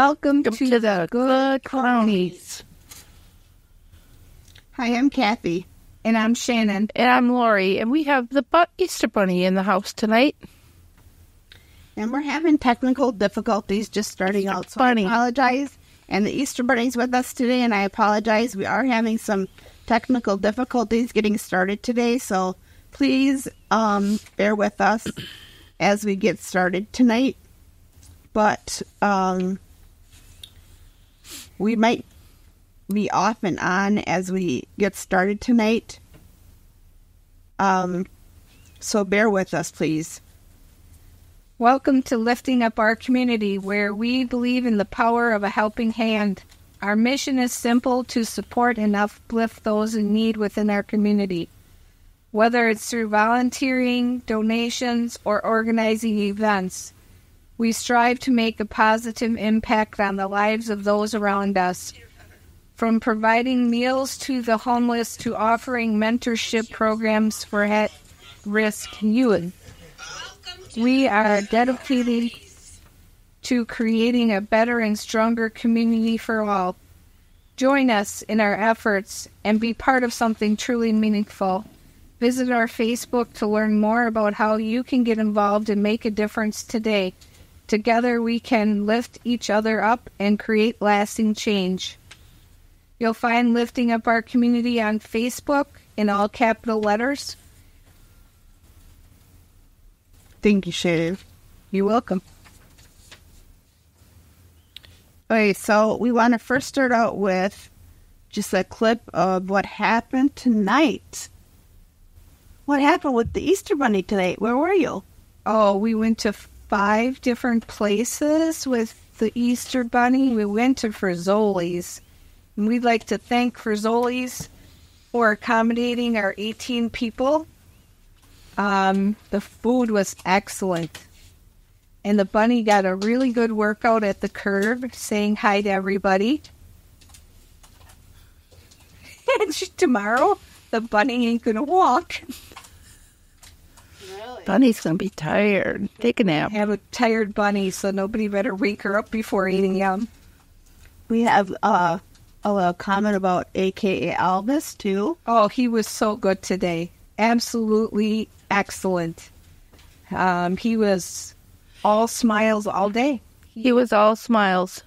Welcome to the Good Cronies. Hi, I'm Kathy. And I'm Shannon. And I'm Lori. And we have the Easter Bunny in the house tonight. And we're having technical difficulties just starting out, so I apologize. And the Easter Bunny's with us today, and I apologize. We are having some technical difficulties getting started today, so please bear with us as we get started tonight. But we might be off and on as we get started tonight. So bear with us, please. Welcome to Lifting Up Our Community, where we believe in the power of a helping hand. Our mission is simple: to support and uplift those in need within our community. Whether it's through volunteering, donations, or organizing events, we strive to make a positive impact on the lives of those around us. From providing meals to the homeless to offering mentorship programs for at-risk youth, we are dedicated to creating a better and stronger community for all. Join us in our efforts and be part of something truly meaningful. Visit our Facebook to learn more about how you can get involved and make a difference today. Together we can lift each other up and create lasting change. You'll find Lifting Up Our Community on Facebook in all capital letters. Thank you, Shannon. You're welcome. Okay, so we want to first start out with just a clip of what happened tonight. What happened with the Easter Bunny tonight? Where were you? Oh, we went to 5 different places with the Easter Bunny. We went to Frizzoli's. And we'd like to thank Frizzoli's for accommodating our 18 people. The food was excellent. And the bunny got a really good workout at the curb, saying hi to everybody. And tomorrow, the bunny ain't going to walk. Really? Bunny's going to be tired. Take a nap. Have a tired bunny, so nobody better wake her up before eating yum. We have a comment about AKA Elvis, too. Oh, he was so good today. Absolutely excellent. He was all smiles all day. He was all smiles.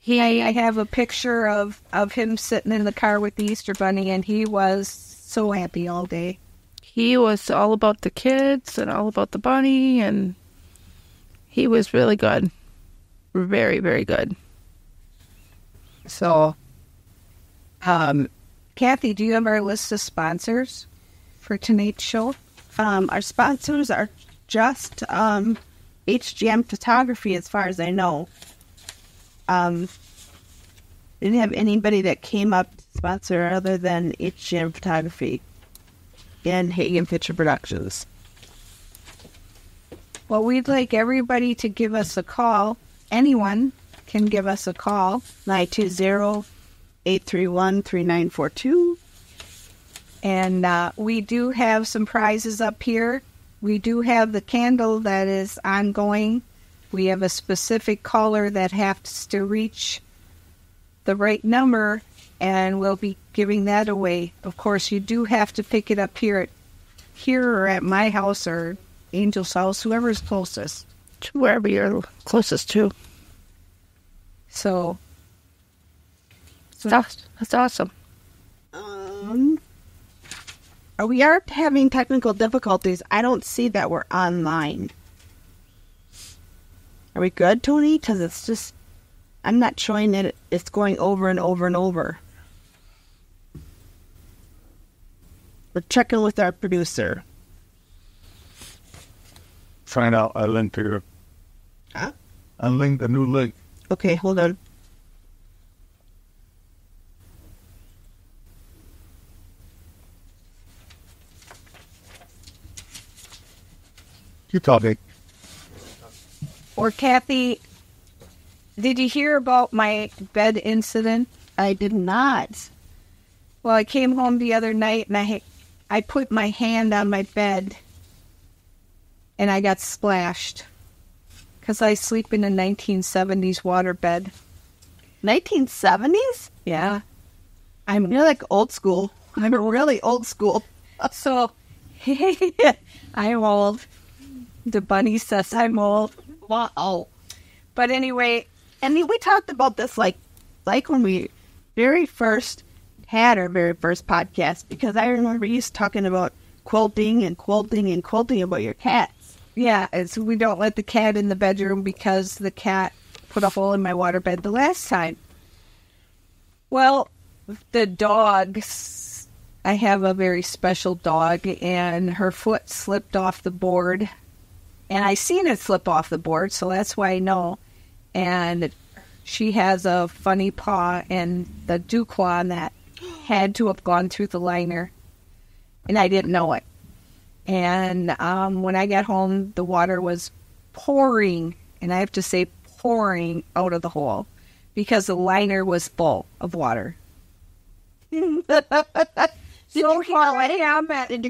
I have a picture of him sitting in the car with the Easter Bunny, and he was so happy all day. He was all about the kids and all about the bunny, and he was really good. Very, very good. So, Kathy, do you have our list of sponsors for tonight's show? Our sponsors are just HGM Photography, as far as I know. Didn't have anybody that came up to sponsor other than HGM Photography and Hagen Picture Productions. Well, we'd like everybody to give us a call. Anyone can give us a call. 920-831-3942. And we do have some prizes up here. We do have the candle that is ongoing. We have a specific caller that has to reach the right number, and we'll be giving that away. Of course, you do have to pick it up here or at my house or Angel's house, whoever's closest. Wherever you're closest to. So that's awesome. We are having technical difficulties. I don't see that we're online. Are we good, Tony? Because it's just, I'm not showing it. It's going over and over and over. We're checking with our producer. Find out a link here. Huh? A link, a new link. Okay, hold on. Keep talking. Or Kathy, did you hear about my bed incident? I did not. Well, I came home the other night and I put my hand on my bed and I got splashed because I sleep in a 1970s water bed. 1970s? Yeah. You're like old school. I'm really old school. So, I'm old. The bunny says I'm old. Wow. But anyway, And we talked about this like when we very first had our very first podcast, because I remember you talking about quilting about your cats. yeah, it's, we don't let the cat in the bedroom because the cat put a hole in my waterbed the last time. Well, the dogs, I have a very special dog, and her foot slipped off the board. And I seen it slip off the board, so that's why I know. And she has a funny paw, and the dew claw on that had to have gone through the liner. And I didn't know it. And when I got home, the water was pouring, and I have to say pouring out of the hole, because the liner was full of water. Did you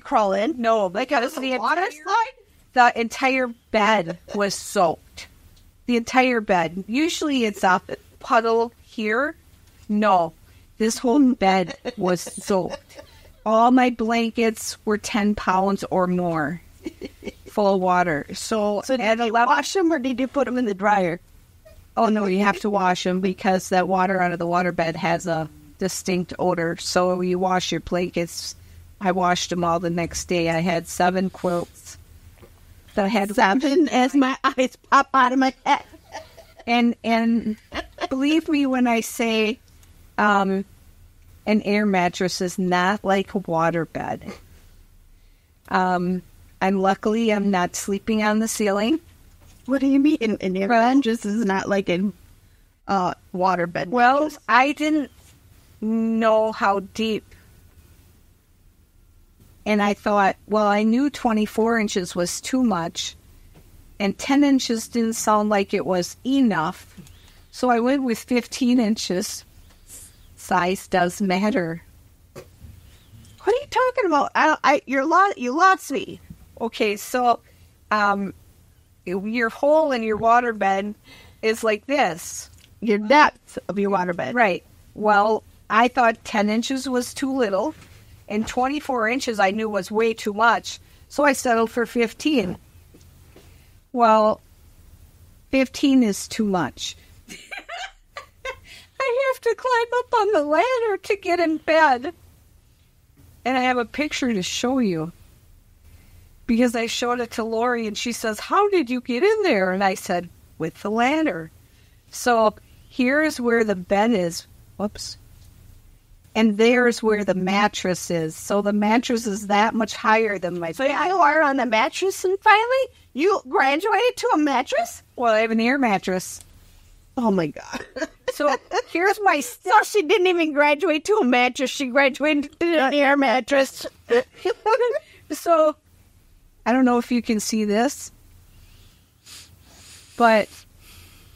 crawl in? No, because the water slide? The entire bed was soaked. The entire bed. Usually it's a puddle here. No, this whole bed was soaked. All my blankets were 10 pounds or more full of water. So did you wash them, or did you put them in the dryer? Oh, no, you have to wash them, because that water out of the waterbed has a distinct odor. So you wash your blankets. I washed them all the next day. I had 7 quilts that I had 7 as my eyes pop out of my head. And believe me when I say an air mattress is not like a waterbed. I'm not sleeping on the ceiling. What do you mean? An air mattress is not like a waterbed. Well, I didn't know how deep. And I thought, well, I knew 24 inches was too much, and 10 inches didn't sound like it was enough. So I went with 15 inches. Size does matter. What are you talking about? You lost me. Okay, so your hole in your waterbed is like this. Your depth of your waterbed. Right. Well, I thought 10 inches was too little, and 24 inches I knew was way too much, so I settled for 15. Well, 15 is too much. I have to climb up on the ladder to get in bed. And I have a picture to show you, because I showed it to Lori, and she says, how did you get in there? And I said, with the ladder. So here's where the bed is. Whoops. And there's where the mattress is. So the mattress is that much higher than my bed. So you are on the mattress, and finally you graduated to a mattress? Well, I have an air mattress. Oh my God. So here's my... So she didn't even graduate to a mattress. She graduated to an air mattress. So I don't know if you can see this, but...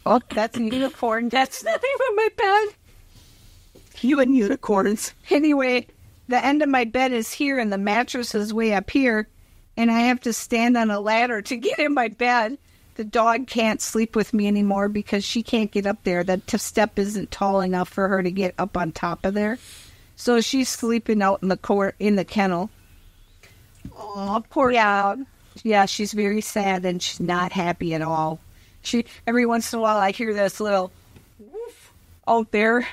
Oh, that's a unicorn. That's not even my bed. You and unicorns. Anyway, the end of my bed is here, and the mattress is way up here, and I have to stand on a ladder to get in my bed. The dog can't sleep with me anymore because she can't get up there. The step isn't tall enough for her to get up on top of there. So she's sleeping out in the kennel. Oh, poor dog. Yeah, she's very sad, and she's not happy at all. Every once in a while, I hear this little woof out there,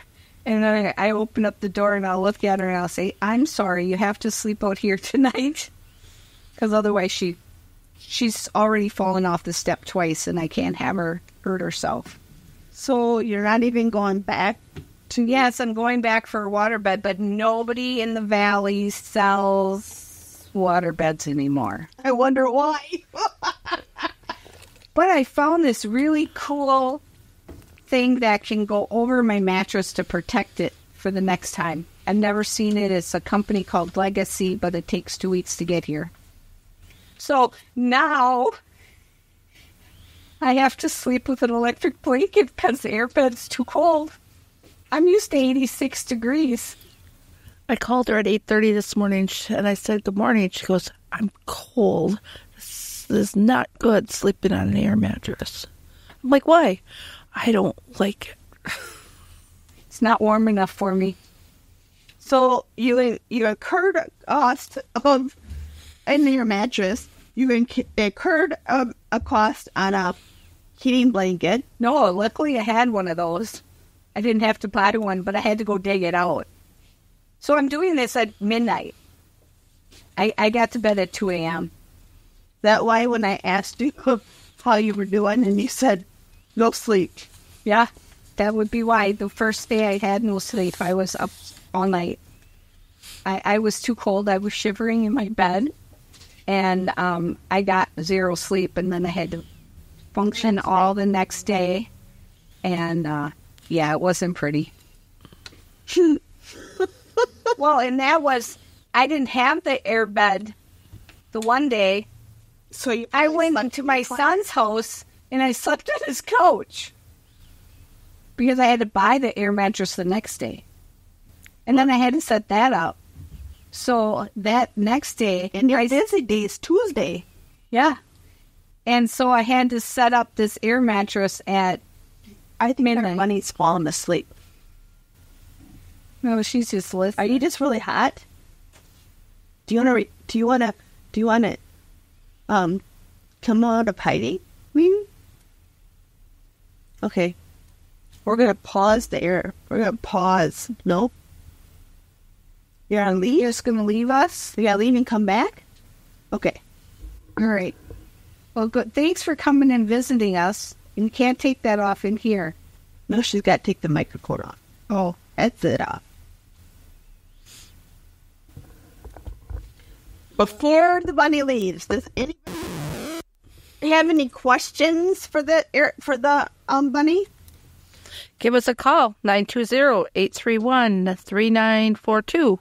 and then I open up the door, and I'll look at her, and I'll say, I'm sorry, you have to sleep out here tonight. Because otherwise she's already fallen off the step twice, and I can't have her hurt herself. So you're not even going back to... Yes, I'm going back for a waterbed, but nobody in the valley sells waterbeds anymore. I wonder why. But I found this really cool thing that can go over my mattress to protect it for the next time. I've never seen it. It's a company called Legacy, but it takes 2 weeks to get here. So now I have to sleep with an electric blanket because the airbed's too cold. I'm used to 86 degrees. I called her at 8:30 this morning, and I said, good morning. She goes, I'm cold. This is not good, sleeping on an air mattress. I'm like, why? I don't like it. It's not warm enough for me. So you incurred a cost of in your mattress. You incurred a cost on a heating blanket. No, luckily I had one of those. I didn't have to buy one, but I had to go dig it out. So I'm doing this at midnight. I got to bed at 2 a.m. That why when I asked you how you were doing and you said no sleep. Yeah, that would be why. The first day I had no sleep. I was up all night. I was too cold. I was shivering in my bed. And I got zero sleep. And then I had to function all the next day. And yeah, it wasn't pretty. Well, and that was, I didn't have the air bed the one day. So I went to my son's house and I slept on his couch because I had to buy the air mattress the next day. And then I had to set that up. So that next day, and your busy day is Tuesday. Yeah. And so I had to set up this air mattress at I think midnight. Bunny's falling asleep. No, she's just listening. Are you just really hot? Do you want to come out of hiding? Okay. We're going to pause the air. We're going to pause. Nope. You're going to leave? You're just going to leave us? You got to leave and come back? Okay. All right. Well, good. Thanks for coming and visiting us. And you can't take that off in here. No, she's got to take the microphone off. Oh. That's it off. Before the bunny leaves, does anybody have any questions for the bunny? Give us a call, 920-831-3942. You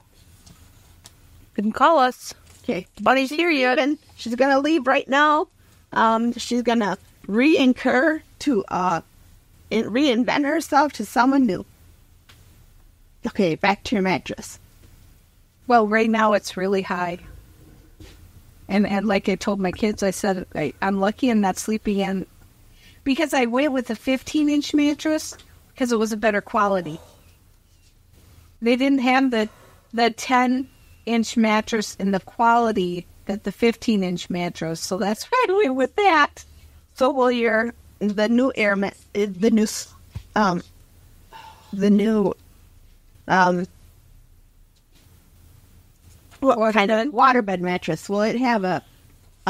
can call us. Okay. Bunny's here yet. She's going to leave right now. She's going to reinvent herself to someone new. Okay, back to your mattress. Well, right now it's really high. And like I told my kids, I said, I'm lucky I'm not sleeping in. Because I went with a 15-inch mattress because it was a better quality. They didn't have the 10-inch mattress in the quality that the 15-inch mattress. So that's why I went with that. So will the new what kind of waterbed mattress? Will it have a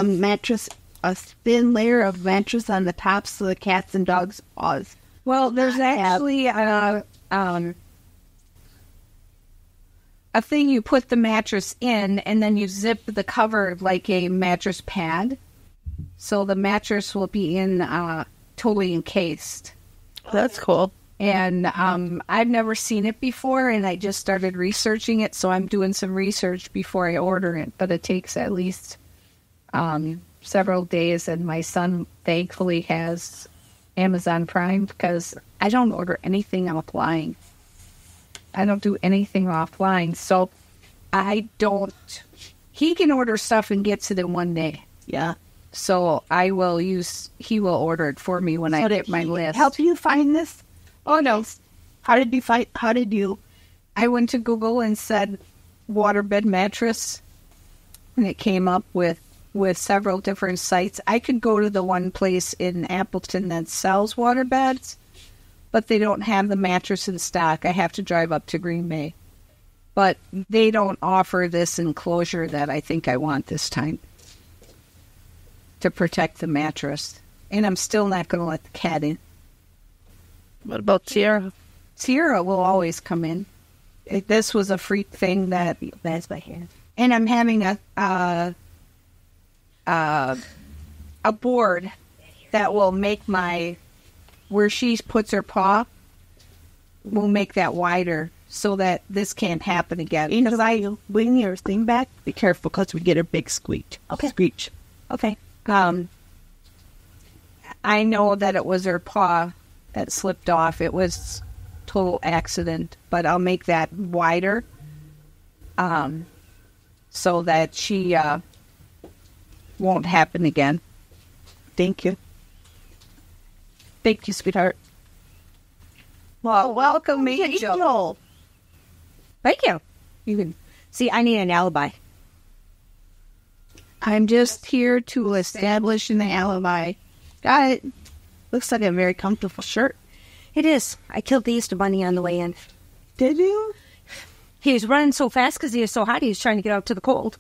mattress, a thin layer of mattress on the top so the cats and dogs paws? Well, there's actually a thing you put the mattress in, and then you zip the cover like a mattress pad. So the mattress will be totally encased. That's cool. And I've never seen it before, and I just started researching it, so I'm doing some research before I order it. But it takes at least several days, and my son thankfully has Amazon Prime because I don't order anything offline. I don't do anything offline, so he can order stuff and gets it in one day. Yeah. So he will order it for me when I get my list. Help you find this? Oh, no. How did you? I went to Google and said waterbed mattress, and it came up with several different sites. I could go to the one place in Appleton that sells waterbeds, but they don't have the mattress in stock. I have to drive up to Green Bay. But they don't offer this enclosure that I think I want this time to protect the mattress. And I'm still not going to let the cat in. What about Sierra? Sierra will always come in. This was a freak thing that's my hand. And I'm having a board that will make where she puts her paw, will make that wider so that this can't happen again. Because I bring your thing back, be careful because we get a big squeak. Okay. Screech. Okay. I know that it was her paw that slipped off. It was total accident, but I'll make that wider so that she won't happen again. Thank you. Thank you, sweetheart. Well, welcome, Angel. Thank you. You can see. I need an alibi. I'm just here to establish an alibi. Got it. Looks like a very comfortable shirt. It is. I killed the Easter Bunny on the way in. Did you? He was running so fast because he was so hot. He was trying to get out to the cold.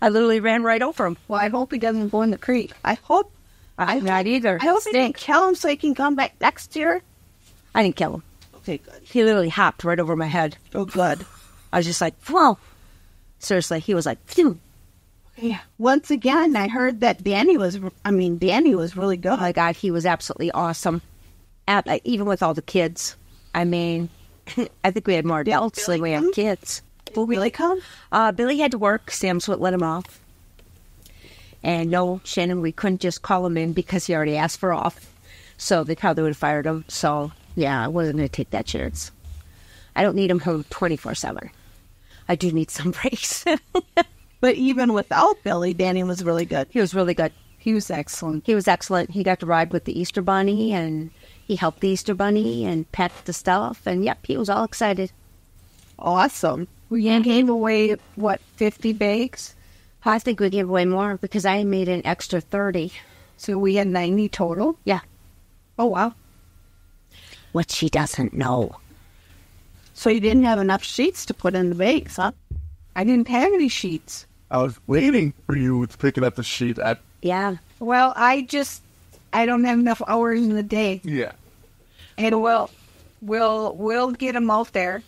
I literally ran right over him. Well, I hope he doesn't go in the creek. I hope. Not either. I hope you didn't kill him so he can come back next year. I didn't kill him. Okay, good. He literally hopped right over my head. Oh, good. I was just like, whoa. Seriously, he was like, phew. Yeah. Once again, I heard that Danny was really good. Oh my God, he was absolutely awesome. Even with all the kids. I mean, I think we had more adults than we had kids. Will Billy come? Billy had to work. Sam's what let him off. And no, Shannon, we couldn't just call him in because he already asked for off. So they probably would have fired him. So, yeah, I wasn't going to take that chance. I don't need him home 24/7. I do need some breaks. But even without Billy, Danny was really good. He was really good. He was excellent. He was excellent. He got to ride with the Easter Bunny, and he helped the Easter Bunny and packed the stuff. And, yep, he was all excited. Awesome. We gave away, 50 bags? I think we gave away more because I made an extra 30. So we had 90 total? Yeah. Oh, wow. What she doesn't know. So you didn't have enough sheets to put in the bags, huh? I didn't have any sheets. I was waiting for you to pick up the sheet. Yeah. Well, I don't have enough hours in the day. Yeah. And we'll get them out there.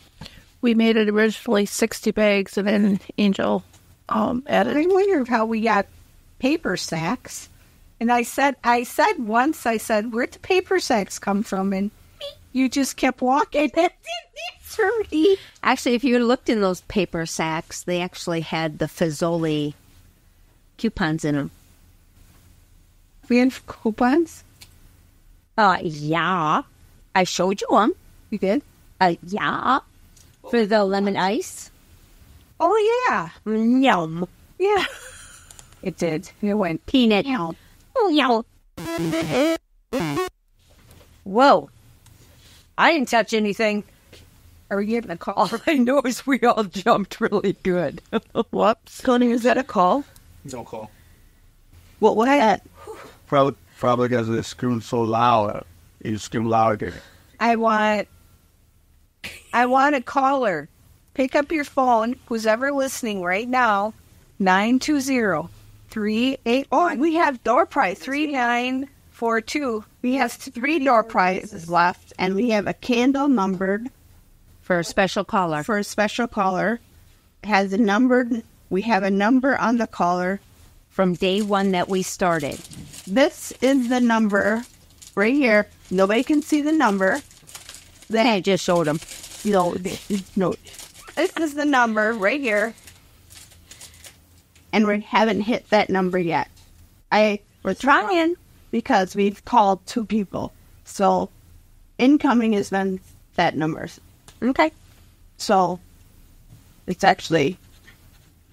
We made it originally 60 bags, and then Angel added. I wonder how we got paper sacks. And I said once, where'd the paper sacks come from? And you just kept walking. Actually, if you looked in those paper sacks, they actually had the Fazoli coupons in them. We had coupons? Yeah. I showed you them. You did? Yeah. For the lemon ice. Oh, yeah. Yum. Yeah. It did. It went Peanut. yum. Oh, yum. Whoa. I didn't touch anything. Are we getting a call? All I know is we all jumped really good. Whoops. Tony, is that a call? No call. What was that? Probably because it's screaming so loud. You scream loud again. I want a caller. Pick up your phone, who's ever listening right now, 920-381. Oh, we have door prizes. 3942. We have 3 door prizes left, and we have a candle numbered For a special caller. for a special caller. It has a numbered. We have a number on the caller. From day one that we started. This is the number right here. Nobody can see the number. I just showed him. No. This is the number right here. And we haven't hit that number yet. We're trying because we've called 2 people. So incoming has been that number. Okay. So it's actually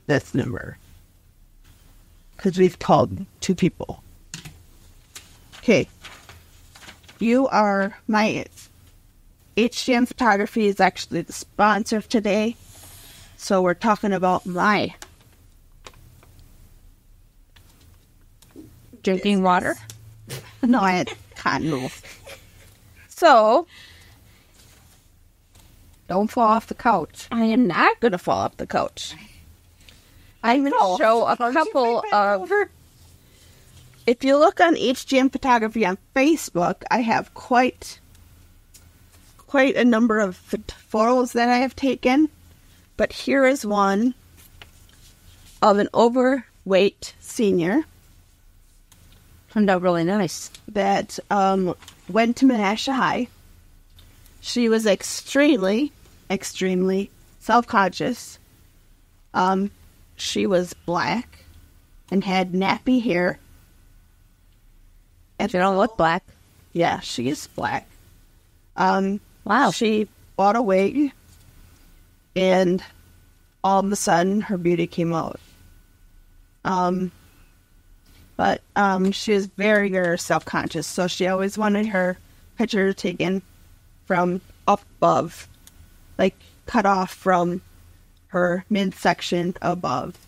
this number. Because we've called 2 people. Okay. You are my HGM Photography is actually the sponsor of today. So we're talking about my Drinking water. no, I can't move. So, don't fall off the couch. I am not going to fall off the couch. I'm going to show a couple of... If you look on HGM Photography on Facebook, I have quite a number of photos that I have taken. But here is one of an overweight senior Turned out really nice. that went to Menasha High. She was extremely, extremely self-conscious. She was black and had nappy hair. If you don't look black. Yeah, she is black. Wow. She bought a wig, and all of a sudden, her beauty came out. But she is very, very self-conscious, so she always wanted her picture taken from up above, like cut off from her midsection above.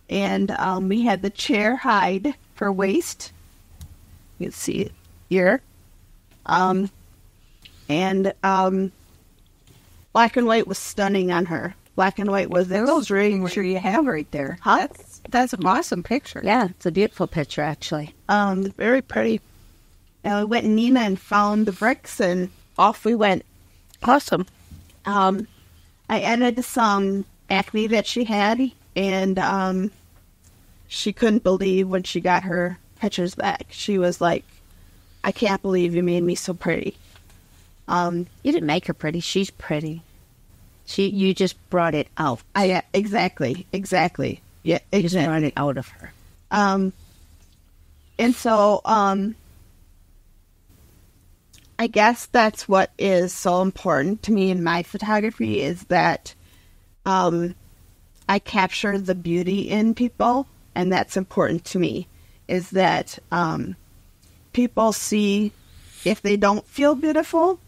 And we had the chair hide for waist. You can see it here. And black and white was stunning on her. Black and white was Those picture you have right there. Huh? That's an awesome picture. Yeah, it's a beautiful picture, actually. Very pretty. And we went in Nina and found the bricks, and off we went. Awesome. I edited some acne that she had, and she couldn't believe when she got her pictures back. She was like, I can't believe you made me so pretty. You didn't make her pretty. She's pretty. You just brought it out. Exactly. Yeah, You just brought it out of her. And so, I guess that's what is so important to me in my photography is that I capture the beauty in people, and that's important to me, is that people see, if they don't feel beautiful,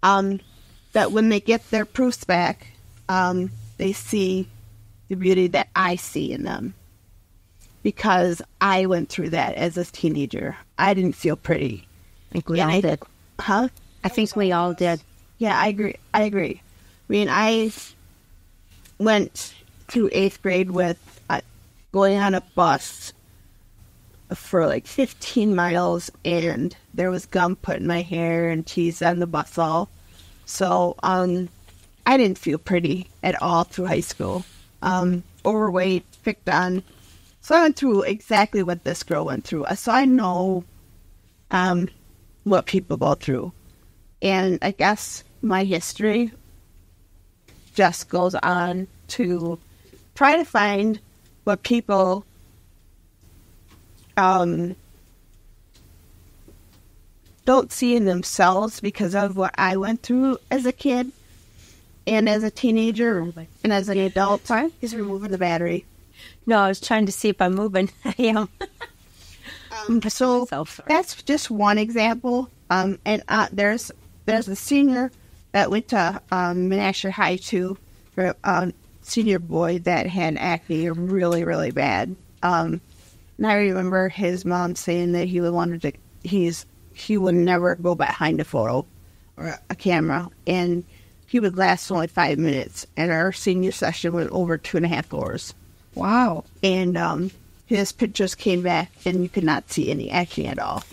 that when they get their proofs back, they see the beauty that I see in them. Because I went through that as a teenager. I didn't feel pretty. I think we all did. Huh? I think we all did. Yeah, I agree. I mean, I went through 8th grade with going on a bus for like 15 miles, and there was gum put in my hair and cheese on the bus all. So, I didn't feel pretty at all through high school. Overweight, picked on. So I went through exactly what this girl went through. So I know what people go through. And I guess my history just goes on to try to find what people don't see in themselves because of what I went through as a kid and as a teenager and as an adult. Sorry? He's removing the battery. No, I was trying to see if I'm moving. I am. So that's just one example. And there's a senior that went to Menasha High too, for senior boy that had acne really, really bad. And I remember his mom saying that he would never go behind a photo or a camera, and he would last only 5 minutes. And our senior session went over 2.5 hours. Wow. And his pictures came back, and you could not see any acne at all.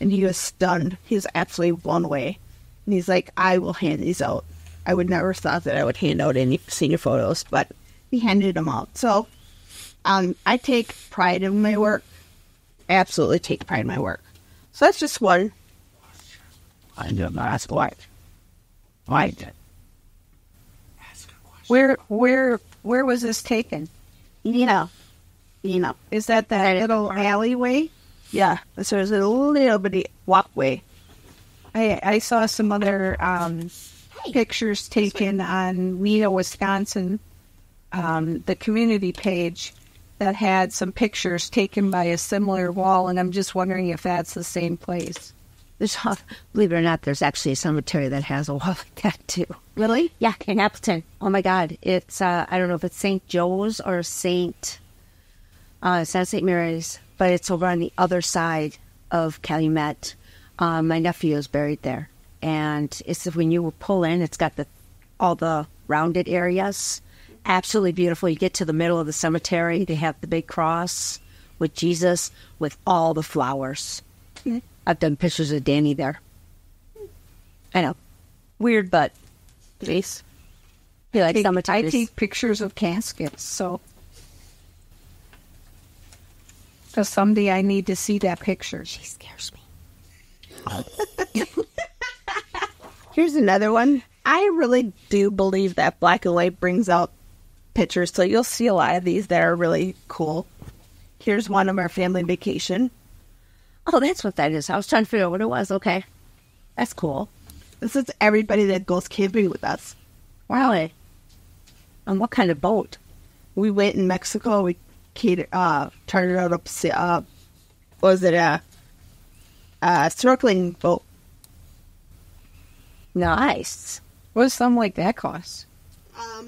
And he was stunned. He was absolutely blown away. And he's like, I will hand these out. I would never thought that I would hand out any senior photos, but he handed them out. So I take pride in my work. Absolutely take pride in my work. So that's just one. I didn't ask why. Why did? Where was this taken? Nina. Is that little alleyway? Yeah. So there's a little bitty walkway. I saw some other pictures taken on Nina, Wisconsin, the community page that had some pictures taken by a similar wall, and I'm just wondering if that's the same place. Believe it or not, there's actually a cemetery that has a wall like that too. Really? Yeah, in Appleton. Oh my God, it's I don't know if it's St. Joe's or St. It's not St. Mary's, but it's over on the other side of Calumet. My nephew is buried there, and it's when you pull in, it's got all the rounded areas. Absolutely beautiful. You get to the middle of the cemetery, they have the big cross with Jesus with all the flowers. Mm-hmm. I've done pictures of Danny there. I know. Weird, but nice. You like cemeteries. I take pictures of caskets, so because someday I need to see that picture. She scares me. Here's another one. I really do believe that black and white brings out pictures, so you'll see a lot of these that are really cool. Here's one of our family vacation. Oh, that's what that is. I was trying to figure out what it was. Okay. That's cool. This is everybody that goes camping with us. Wow. On what kind of boat? We went in Mexico. We chartered out a snorkeling boat. Nice. What does something like that cost?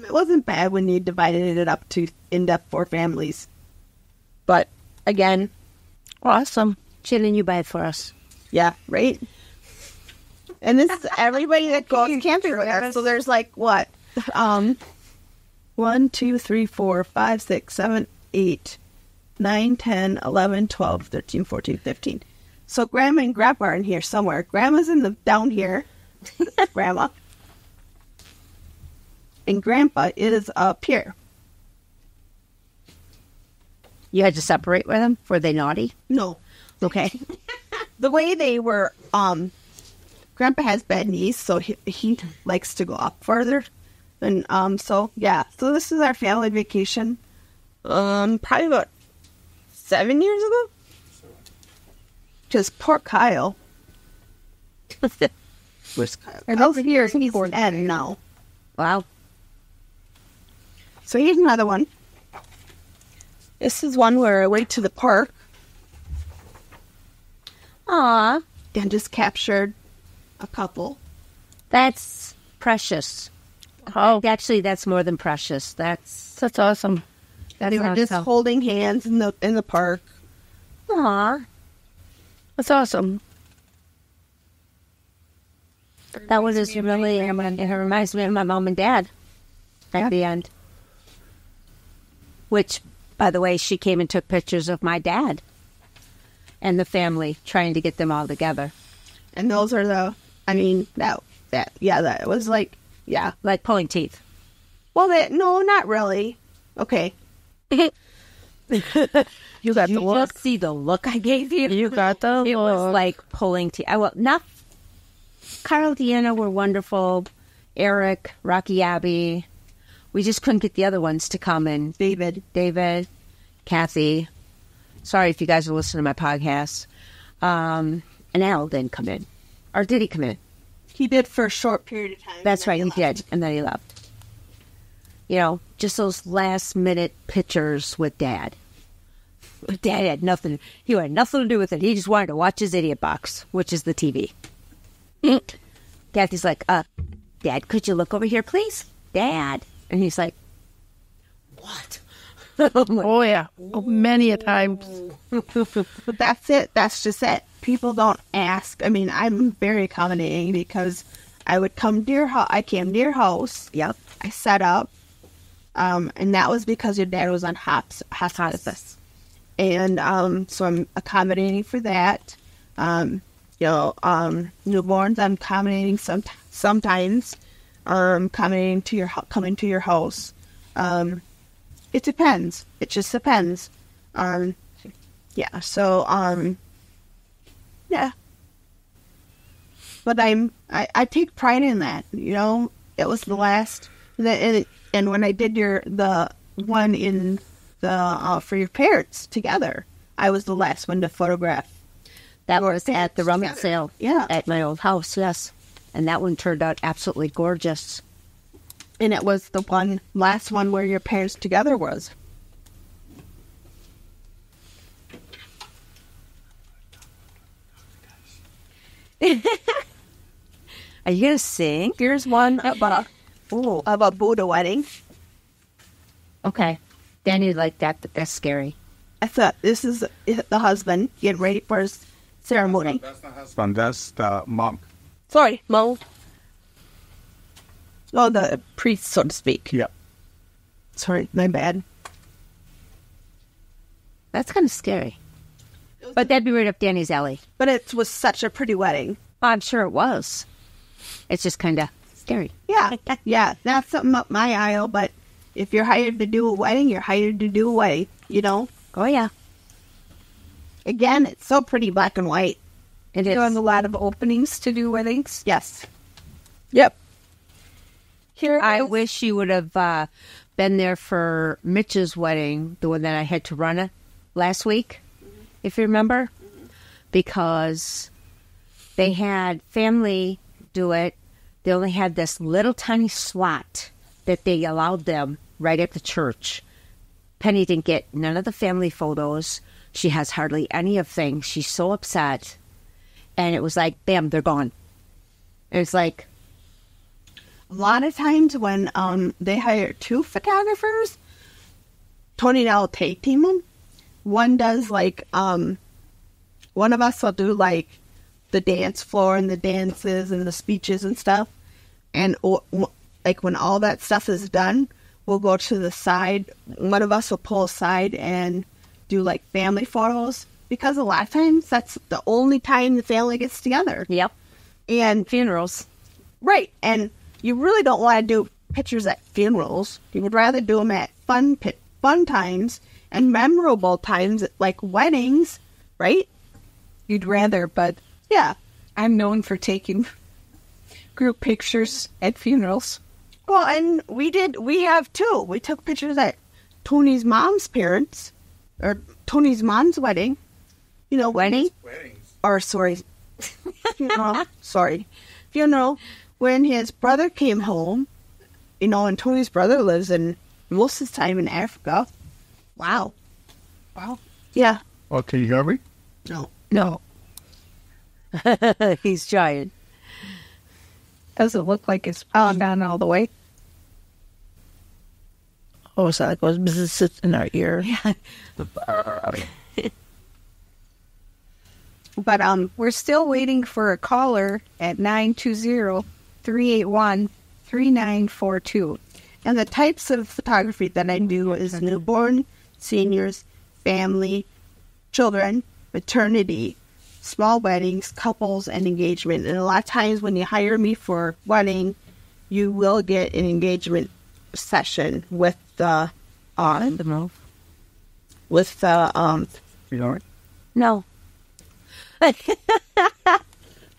It wasn't bad when you divided it up to in-depth 4 families. But, again, Awesome. Shannon, you buy it for us. yeah, right? And this is everybody that goes camping with us. So there's like, what? 1, 2, 3, 4, 5, 6, 7, 8, 9, 10, 11, 12, 13, 14, 15. So Grandma and Grandpa are in here somewhere. Grandma's down here. Grandma. And Grandpa is up here. You had to separate with them? Were they naughty? No. Okay. The way they were, Grandpa has bad knees, so he likes to go up further. And, so, yeah. So this is our family vacation. Probably about 7 years ago. Just poor Kyle. Where's Kyle? And over here, He's 10 now. Wow. So here's another one. This is one where I went to the park Aw, and just captured a couple. that's precious. Oh, Actually, that's more than precious. That's awesome. They were just awesome. holding hands in the park. Aw. That's awesome. That was just really, it reminds me of my mom and dad at the end. Which, by the way, she came and took pictures of my dad and the family, trying to get them all together. And those are that was like, yeah. Like pulling teeth. Well, no, not really. Okay. You got the You look. just see the look I gave you? You got the It was look. like pulling teeth. Well, not Carl, Deanna were wonderful. Eric, Rocky Abbey. We just couldn't get the other ones to come in. David. Kathy. Sorry if you guys are listening to my podcast. And Al didn't come in. Or did he come in? He did for a short period of time. That's right, he left. did. And then he left. You know, just those last minute pictures with Dad. Dad had nothing. He had nothing to do with it. He just wanted to watch his idiot box, which is the TV. Kathy's like, Dad, could you look over here, please? Dad. And he's like, what? Oh, yeah. Oh, many a times. But that's it. That's just it. People don't ask. I mean, I'm very accommodating because I would come to your house. I came to your house. Yep. I set up. And that was because your dad was on hospice. And so I'm accommodating for that. Newborns, I'm accommodating sometimes. Coming to your house. It depends. It just depends. Yeah. So yeah. But I take pride in that. You know, it was the last. And when I did the one in the for your parents together, I was the last one to photograph. That was at the rummage sale. Yeah. At my old house, yes. And that one turned out absolutely gorgeous. And it was the last one where your parents together was. Are you going to sing? Here's one of a Buddha wedding. Okay. Danny liked that, but that's scary. I thought this is the husband getting ready for his ceremony. That's the husband. That's the monk. Sorry, Mo. Oh, the priest, so to speak. Yeah. Sorry, my bad. That's kind of scary. But that'd be right up Danny's alley. But it was such a pretty wedding. I'm sure it was. It's just kind of scary. Yeah, yeah, that's something up my aisle. But if you're hired to do a wedding, you're hired to do a wedding. You know. Oh, yeah. Again, it's so pretty black and white. It is. Doing a lot of openings to do weddings. Yes. Yep. Here I wish you would have been there for Mitch's wedding, the one that I had to run last week, if you remember, because they had family do it. They only had this little tiny slot that they allowed them right at the church. Penny didn't get none of the family photos. She has hardly any of things. She's so upset. And it was like, bam, they're gone. And it's like, A lot of times when they hire 2 photographers, Tony and I will tag team them. One does like one of us will do like the dance floor and the dances and the speeches and stuff. And like when all that stuff is done, we'll go to the side. One of us will pull aside and do like family photos, because a lot of times that's the only time the family gets together. Yep. And Funerals. right. And you really don't want to do pictures at funerals. You would rather do them at fun times and memorable times like weddings, right? You'd rather, but Yeah. I'm known for taking group pictures at funerals. Well, and we have 2. We took pictures at Tony's mom's parents, or Tony's mom's wedding. You know, Wedding? or sorry, funeral, when his brother came home, you know, and Tony's brother lives in most of the time in Africa. Wow. Yeah. Oh, can you hear me? No. He's giant. Doesn't look like it's gone all the way. Oh, so that goes bzzz in our ear. But We're still waiting for a caller at 920-381-3942. and the types of photography that I do is newborn, seniors, family, children, maternity, small weddings, couples, and engagement. And a lot of times when you hire me for wedding, you will get an engagement session with the You know it? No.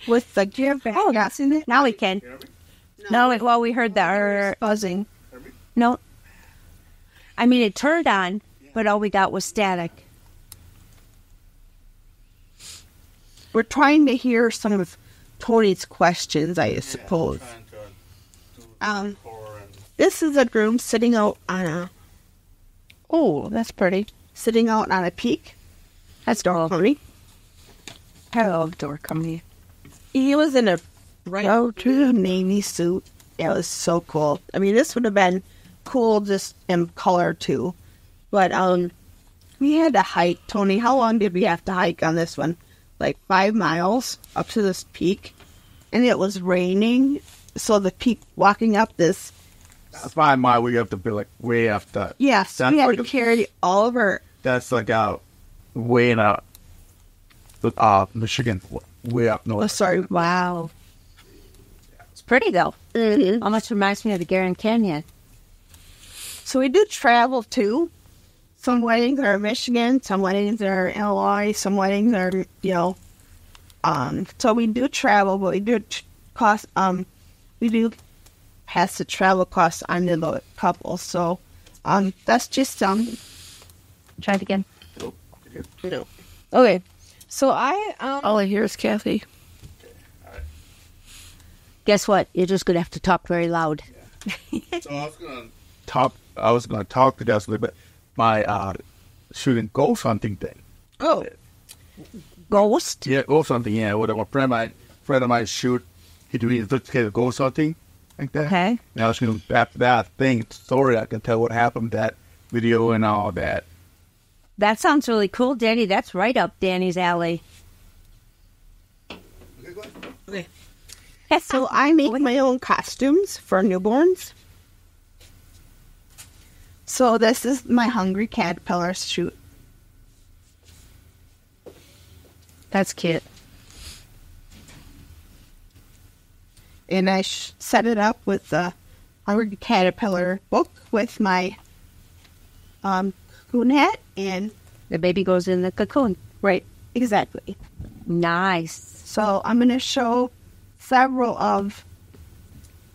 with the Do you have gas in it? Now we can. No, well, we heard that. Buzzing. No. I mean, it turned on, but all we got was static. we're trying to hear some of Tony's questions, I suppose. This is a groom sitting out on a peak. That's Door Company. Hello, Door Company. He was in a bright navy suit. It was so cool. I mean, this would have been cool just in color too. But we had to hike. Tony, how long did we have to hike on this one? Like 5 miles up to this peak. And it was raining. So the peak, walking up this. 5 miles, we have to be like way after. Yes, That's we had like to carry all of our. That's like way in Michigan, way up north. Oh, sorry. Wow. It's pretty, though. Mm-hmm. Almost reminds me of the Grand Canyon. So we do travel too. Some weddings are in Michigan, some weddings are in Illinois, some weddings are, so we do travel, but we do pass the travel costs on to the couple. So, that's just, Try it again. okay. So All I hear is Kathy. Guess what? You're just going to have to talk very loud. So I was gonna talk to guys a little bit. My shooting ghost hunting thing. oh, Ghost? Yeah, ghost hunting. Yeah, what a friend of mine shoot. He do ghost hunting like that. Okay. And I was gonna after that story. I can tell what happened, that video and all that. That sounds really cool, Danny. That's right up Danny's alley. okay. So I make my own costumes for newborns. So this is my Hungry Caterpillar shoot. That's cute. And I set it up with the Hungry Caterpillar book with my cocoon hat and The baby goes in the cocoon. right, exactly. Nice. So I'm going to show several of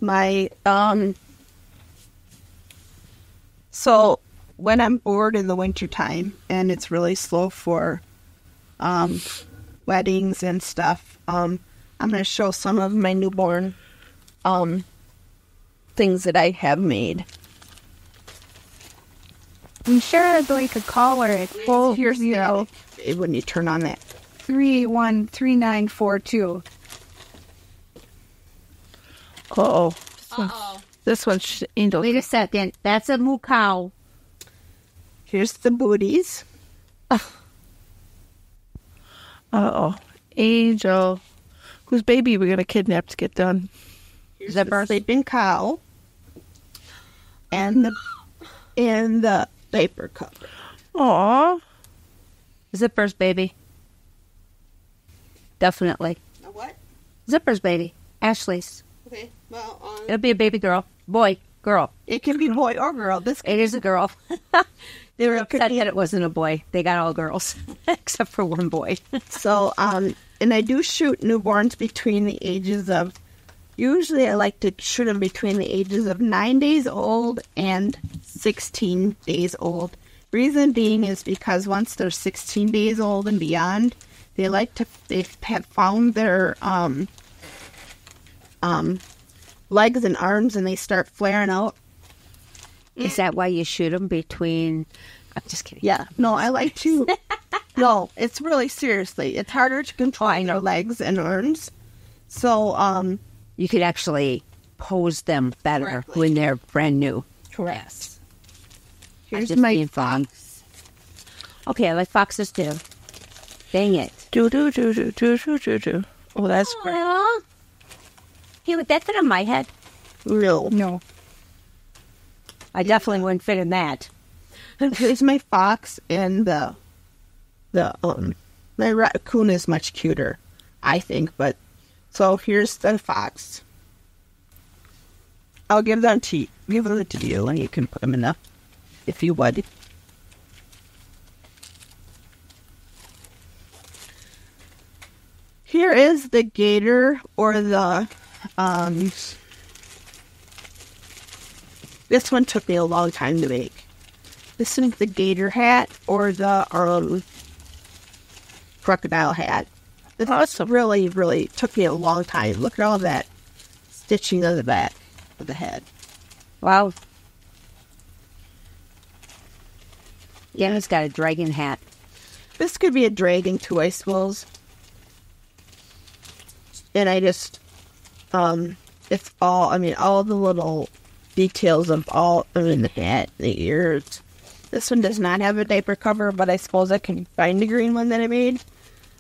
my so when I'm bored in the wintertime and it's really slow for weddings and stuff, I'm going to show some of my newborn things that I have made. I'm sure I'd like a caller at Here's when you turn on that. 381-3942. Uh-oh. one's Angel. Wait a second. That's a moo cow. Here's the booties. Angel. Whose baby we're going to kidnap to get done? Here's the sleeping cow. And the diaper cover. Aw. Zipper's baby. Definitely. A what? Zipper's baby. Ashley's. Okay, well, It'll be a baby girl. Boy. Girl. it can be boy or girl. It is a girl. They were upset that it wasn't a boy. They got all girls. Except for one boy. So, and I do shoot newborns between the ages of, usually I like to shoot them between the ages of 9 days old and 16 days old. Reason being is because once they're 16 days old and beyond, they have found their legs and arms and they start flaring out. Is that why you shoot them between... I'm just kidding. Yeah. No, I like to... No, it's really seriously. It's harder to control their legs and arms. So, You could actually pose them better Correctly. when they're brand new. correct. Here's Here's my fox. Okay, I like foxes too. Dang it. Do. Oh, that's great. Aww. Hey, would that fit on my head? No. I definitely wouldn't fit in that. Here's my fox, and my raccoon is much cuter, I think. But so here's the fox. I'll give them to you, and you can put them in the, if you would. Here is the gator, or the this one took me a long time to make. This is the gator hat, or the crocodile hat. This Awesome. really, really took me a long time. Look at all that stitching on the back of the head. Wow. Yeah, it's got a dragon hat. This could be a dragon too, I suppose. And I just, it's all, all the little details of all, the hat, the ears. This one does not have a diaper cover, but I suppose I can find the green one that I made.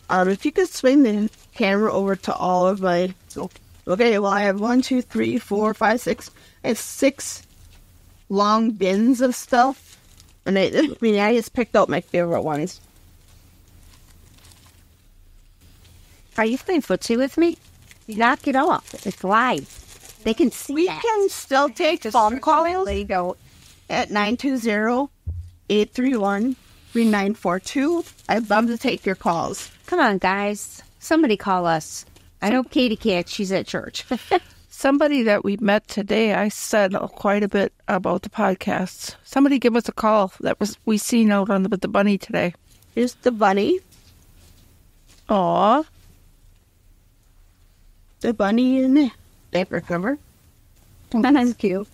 If you could swing the camera over to all of my, okay, well, I have 1, 2, 3, 4, 5, 6, I have 6 long bins of stuff. And I just picked out my favorite ones. Are you playing footsie with me? Knock it off. It's live. They can see We that. can still take phone calls at 920-831-3942. I'd love to take your calls. Come on, guys. Somebody call us. I know Katie can't. She's at church. Somebody that we met today, I said quite a bit about the podcasts. Somebody give us a call. We seen out on with the bunny today. Here's the bunny. Aw. The bunny in the diaper cover. That's cute.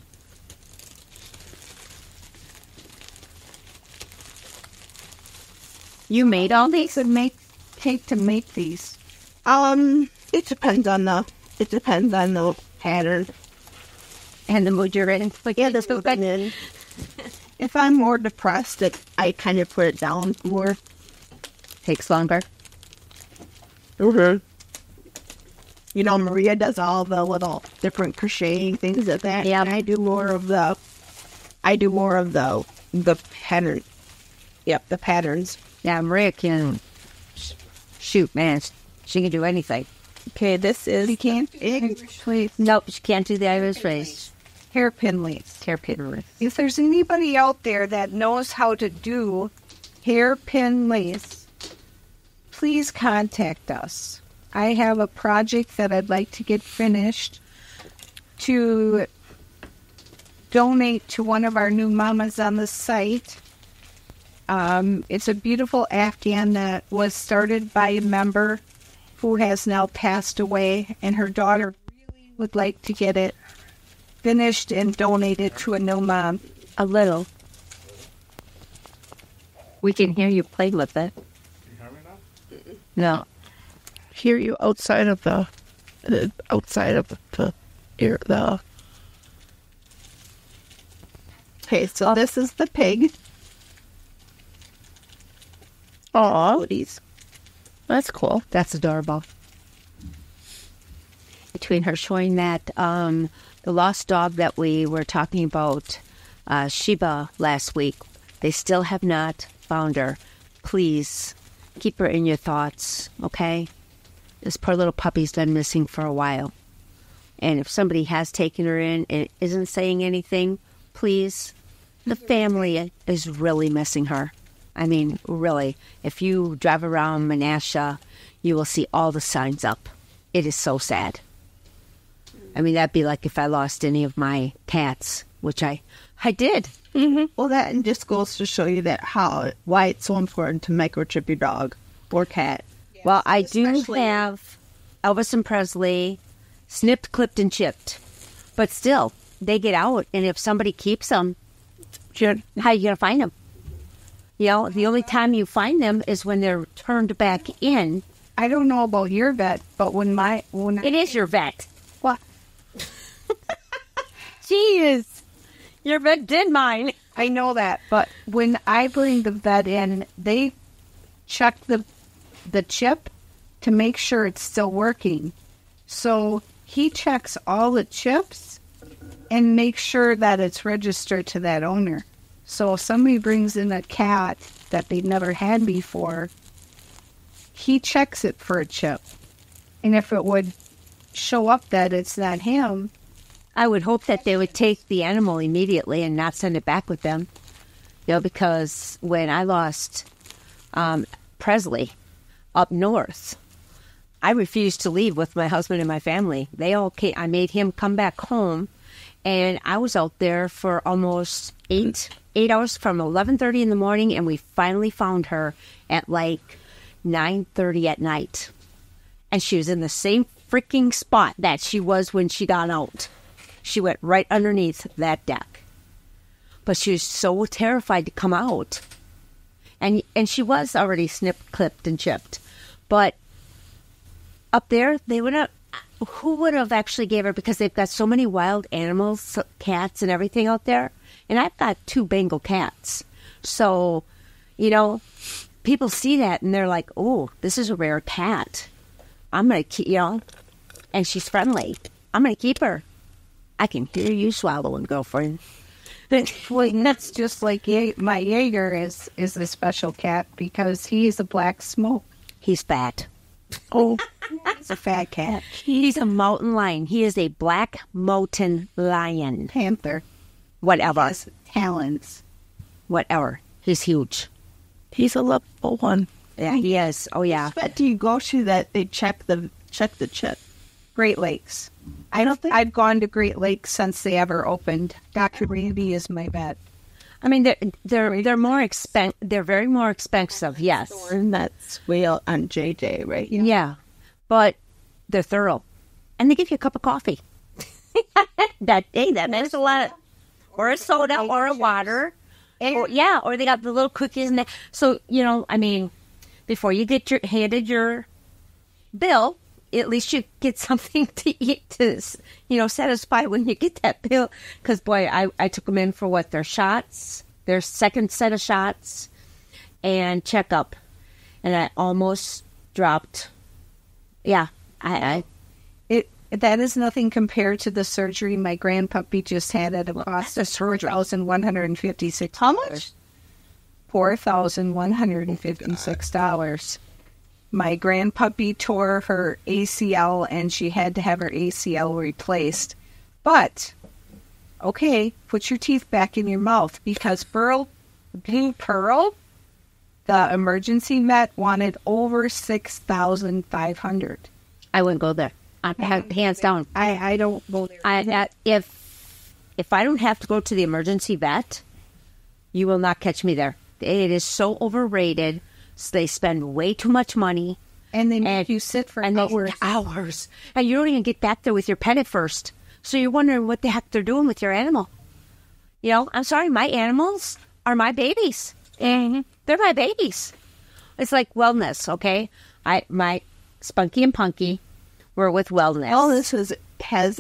You made all these? Take to make these. It depends on the pattern. And the mood you're in. Like, yeah, this And then if I'm more depressed, I kind of put it down more. takes longer. Mm-hmm. Maria does all the little different crocheting things like that. Yeah. And I do more of the pattern. Yep, the patterns. Yeah, Maria can shoot, man. She can do anything. Okay, this is... You can't English, please. Nope, she can't do the Irish race. Hairpin lace. Hairpin race. If there's anybody out there that knows how to do hairpin lace, please contact us. I have a project that I'd like to get finished to donate to one of our new mamas on the site. It's a beautiful Afghan that was started by a member who has now passed away, and her daughter really would like to get it finished and donated to a new mom. A little. We can hear you play with it. No. Hear you outside of the Okay, so this is the pig. Oh, that's cool. That's adorable. Between her showing that the lost dog that we were talking about, Sheba, last week, they still have not found her. Please keep her in your thoughts, okay? This poor little puppy's been missing for a while. And if somebody has taken her in and isn't saying anything, please, the family is really missing her. I mean, really. If you drive around Menasha, you will see all the signs up. It is so sad. I mean, that'd be like if I lost any of my cats, which I did. Mm-hmm. Well, that just goes to show you that why it's so important to microchip your dog or cat. Yes, well, I do have Elvis and Presley snipped, clipped, and chipped. But still, they get out, and if somebody keeps them, how are you going to find them? You know, the only time you find them is when they're turned back in. I don't know about your vet, but it is your vet. What? Jeez, your vet did mine. I know that, but when I bring the vet in, they check the chip to make sure it's still working. So he checks all the chips and makes sure that it's registered to that owner. So if somebody brings in a cat that they've never had before, he checks it for a chip. And if it would show up that it's not him, I would hope that they would take the animal immediately and not send it back with them. You know, because when I lost Presley up north, I refused to leave with my husband and my family. They all came. I made him come back home, and I was out there for almost 8 hours from 11:30 in the morning, and we finally found her at like 9:30 at night. And she was in the same freaking spot that she was when she got out. She went right underneath that deck. But she was so terrified to come out. And she was already snipped, clipped, and chipped. But up there, who would have actually gave her, because they've got so many wild animals, cats and everything out there. And I've got 2 Bengal cats. So, you know, people see that and they're like, oh, this is a rare cat. I'm going to keep, you know, and she's friendly. I'm going to keep her. I can hear you swallowing, girlfriend. well, that's just like my Jaeger is a special cat because he's a black smoke. He's fat. Oh, he's a fat cat. He's a mountain lion. He is a black mountain lion. Panther. Whatever. He has talons. Whatever. He's huge. He's a lovable one. Yeah, he is. Oh, yeah. Which vet do you go to that they check the chip? Great Lakes. I don't think I've gone to Great Lakes since they ever opened. Dr. Randy is my vet. I mean, they're more They're very more expensive. Yes, And that's way out on JJ, right? Yeah, but they're thorough, and they give you a cup of coffee. that makes a lot. Or a soda, or a water. Or they got the little cookies in there. So, you know, I mean, before you get handed your bill, at least you get something to eat to, you know, satisfy when you get that bill. Because, boy, I took them in for their shots, their second set of shots, and checkup. And I almost dropped. Yeah, That is nothing compared to the surgery my grandpuppy just had at a cost of $4,156. How much? $4,156. My grandpuppy tore her ACL and she had to have her ACL replaced. But, okay, put your teeth back in your mouth because Blue Pearl, the emergency vet, wanted over $6,500. I wouldn't go there. Hands down. I don't go there. If I don't have to go to the emergency vet, you will not catch me there. It is so overrated. So they spend way too much money. And they make you sit for hours. And you don't even get back there with your pet at first. So you're wondering what the heck they're doing with your animal. You know, I'm sorry, my animals are my babies. Mm-hmm. They're my babies. It's like wellness, okay? My Spunky and Punky were with wellness. Wellness has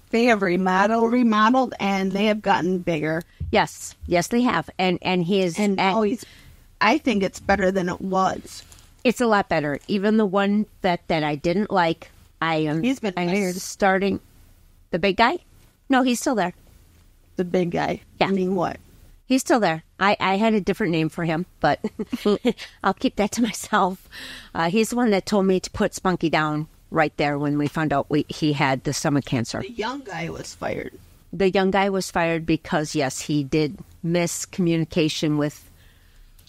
They have remodeled, and they have gotten bigger. Yes, they have, and I think it's better than it was. It's a lot better. Even the one that I didn't like, He's been fired. Starting. The big guy? No, he's still there. The big guy. Yeah. I mean, what? He's still there. I had a different name for him, but I'll keep that to myself. He's the one that told me to put Spunky down right there when we found out he had the stomach cancer. The young guy was fired. The young guy was fired because, yes, he did miscommunication with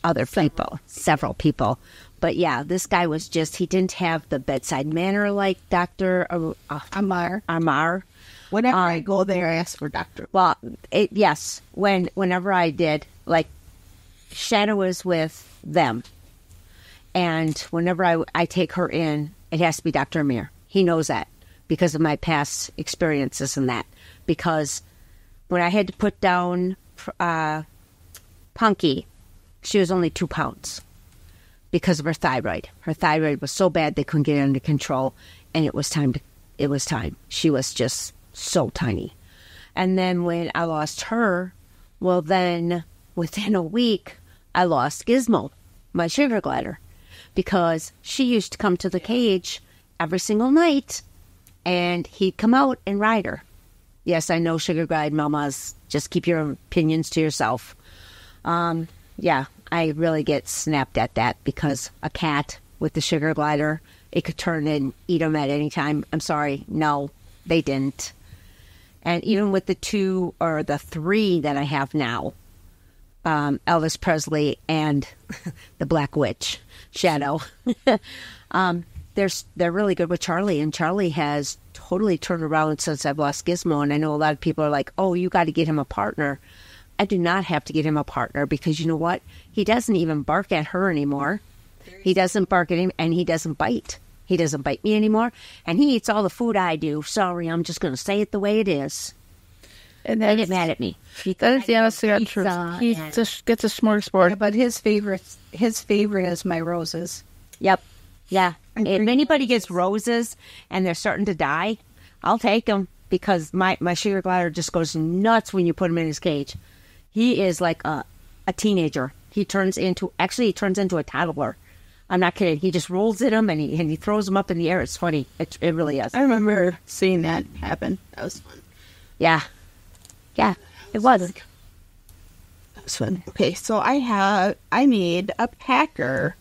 other people, several people. But yeah, this guy was he didn't have the bedside manner like Dr. Amar. Whenever I go there, I ask for doctor. Well, yes, whenever I did, like, Shadow is with them. And whenever I take her in, it has to be Dr. Amir. He knows that because of my past experiences and that. Because when I had to put down Punky, she was only 2 pounds because of her thyroid. Her thyroid was so bad they couldn't get it under control, and it was time. She was just so tiny. And then when I lost her, well, then within a week, I lost Gizmo, my sugar glider, because she used to come to the cage every single night, and he'd come out and ride her. Yes, I know, sugar glide mamas, just keep your opinions to yourself. Yeah, I really get snapped at that because a cat with the sugar glider, it could turn and eat them at any time. I'm sorry, no, they didn't. And even with the 2 or the 3 that I have now, Elvis Presley and the Black Witch, Shadow, they're really good with Charlie. And Charlie has totally turned around since I've lost Gizmo. And I know a lot of people are like, oh, you got to get him a partner. I do not have to get him a partner because you know what? He doesn't even bark at her anymore. He doesn't bark at him, and he doesn't bite. He doesn't bite me anymore, and he eats all the food I do. Sorry, I'm just going to say it the way it is. And they get mad at me. That is the honest to God truth. He just gets a smorgasbord. Yeah, but his favorite is my roses. Yep. Yeah. If anybody gets roses and they're starting to die, I'll take them because my sugar glider just goes nuts when you put him in his cage. He is like a teenager. He turns into a toddler. I'm not kidding. He just rolls at him and he throws them up in the air. It's funny. It really is. I remember seeing that happen. That was fun. Yeah. Yeah, it was. That was fun. Okay, so I made a Packer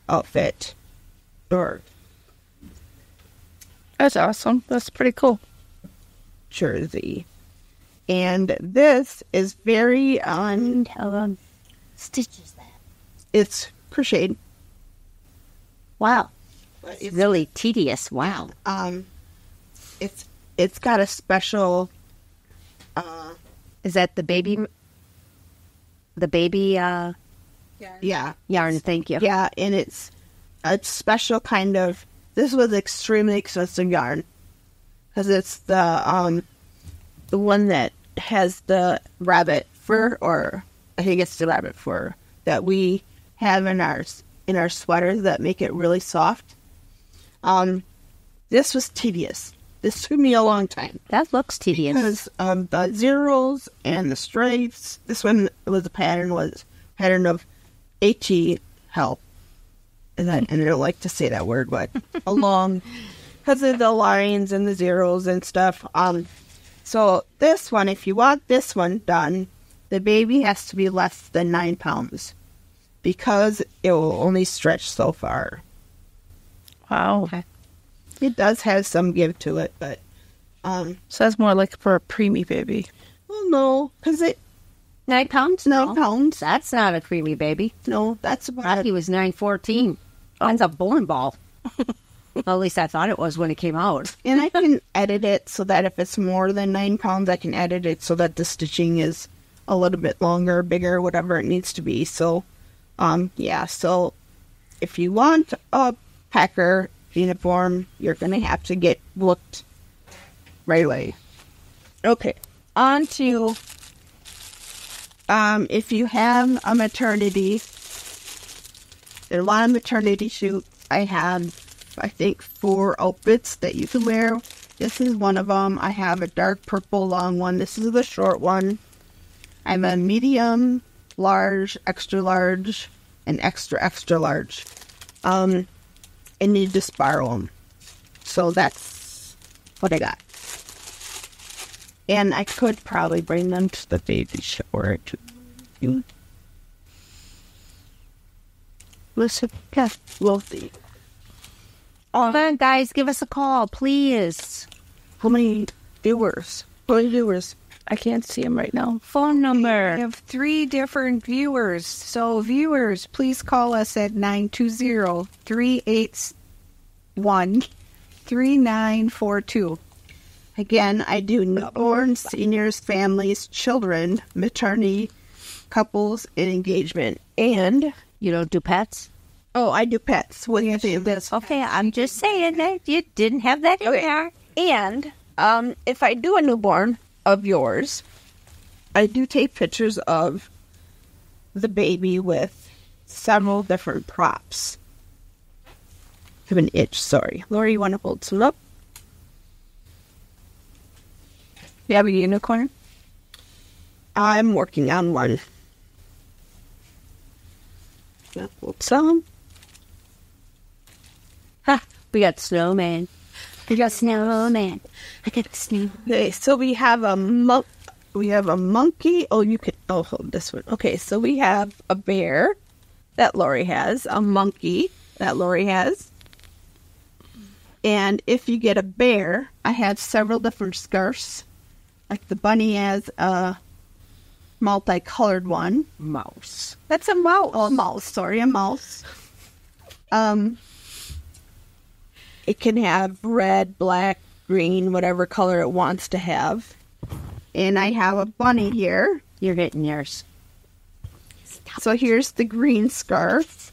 outfit. That's awesome. That's pretty cool. Jersey. And this is very How stitches that? It's crocheted. Wow. It's really tedious. Wow. It's got a special is that the baby yeah. yarn, thank you. Yeah, and it's a special kind of, this was extremely expensive yarn because it's the one that has the rabbit fur, or I think it's the rabbit fur that we have in our sweaters that make it really soft. This was tedious. This took me a long time. That looks tedious. Because the zeros and the stripes, this one was a pattern of HE help. And I don't like to say that word, but along, because of the lines and the zeros and stuff. So this one, if you want this one done, the baby has to be less than 9 pounds because it will only stretch so far. Wow. Okay. It does have some give to it, but so that's more like for a preemie baby. well, no, because 9 pounds? 9 pounds. That's not a creamy baby. No, that's about Rocky was 914. That's a bowling ball. Well, at least I thought it was when it came out. And I can edit it so that if it's more than 9 pounds, I can edit it so that the stitching is a little bit longer, bigger, whatever it needs to be. So, yeah. So, if you want a Packer uniform, you're going to have to get looked right away. Okay. On to, if you have a maternity, there are a lot of maternity shoots. I have, I think, 4 outfits that you can wear. This is one of them. I have a dark purple long one. This is the short one. I have a medium, large, extra large, and extra, extra large. And you just borrow them. So that's what I got. And I could probably bring them to the baby shower too. Listen, yeah, we'll see. Come on, guys, give us a call, please. How many viewers? I can't see them right now. Phone number. We have 3 different viewers. So, viewers, please call us at 920-381-3942. Again, I do newborn, seniors, families, children, maternity, couples, and engagement. And, You don't do pets? oh, I do pets. What do you think of this? Okay, I'm just saying that you didn't have that in there. And if I do a newborn of yours, I do take pictures of the baby with several different props. I have an itch, sorry. Lori, you want to hold some up? You have a unicorn? I'm working on one. Some. Ha, we got snowman. We got snowman. I got the snow. Okay, so we have a monkey. Oh, you could hold this one. Okay, so we have a bear that Lori has, a monkey that Lori has. And if you get a bear, I have several different scarves. Like the bunny has a multicolored one. Mouse. That's a mouse. Oh, a mouse. Sorry, a mouse. It can have red, black, green, whatever color it wants to have. And I have a bunny here. You're getting yours. So here's the green scarf.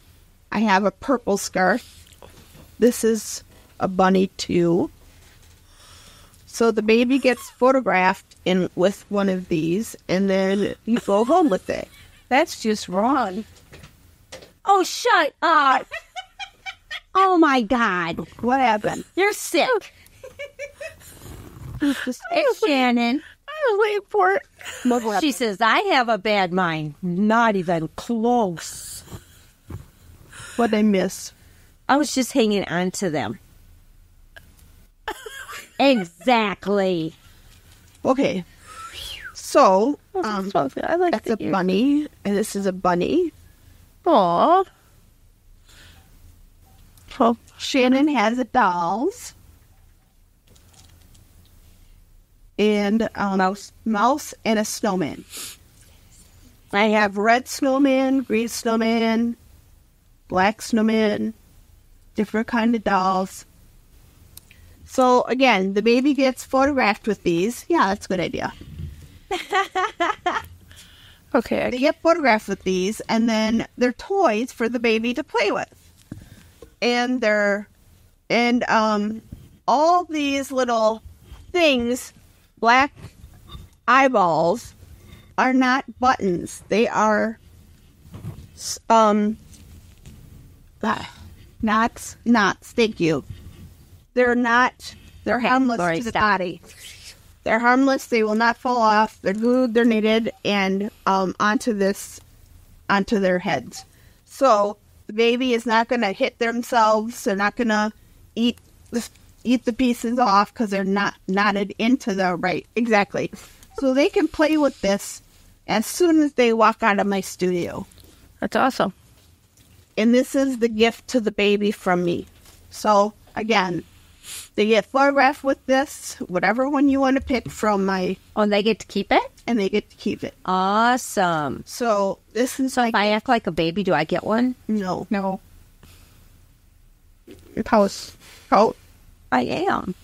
I have a purple scarf. This is a bunny too. So the baby gets photographed in with one of these, and then you go home with it. That's just wrong. Oh, shut up. Oh, my God. What happened? You're sick. It's Shannon. I was waiting for it. She says, I have a bad mind. Not even close. What'd I miss? I was just hanging on to them. Exactly. Okay. So, I like that's a bunny, and this is a bunny. Aw. Well, Shannon has a dolls. And a mouse and a snowman. I have red snowman, green snowman, black snowman, different kind of dolls. So, again, the baby gets photographed with these. Yeah, that's a good idea. Okay. They get photographed with these, and then they're toys for the baby to play with. And all these little things, black eyeballs, are not buttons. They are knots. Thank you. They're harmless Lori, to the stop. body. They're harmless. They will not fall off. They're glued. They're knitted and onto their heads. So the baby is not going to hit themselves. They're not going to eat the pieces off because they're not knotted into the right. Exactly. So they can play with this as soon as they walk out of my studio. That's awesome. And this is the gift to the baby from me. So again, they get photographed with this, whatever one you want to pick from my, Oh, and they get to keep it? and they get to keep it. Awesome. So this is So if I act like a baby, do I get one? no. I am.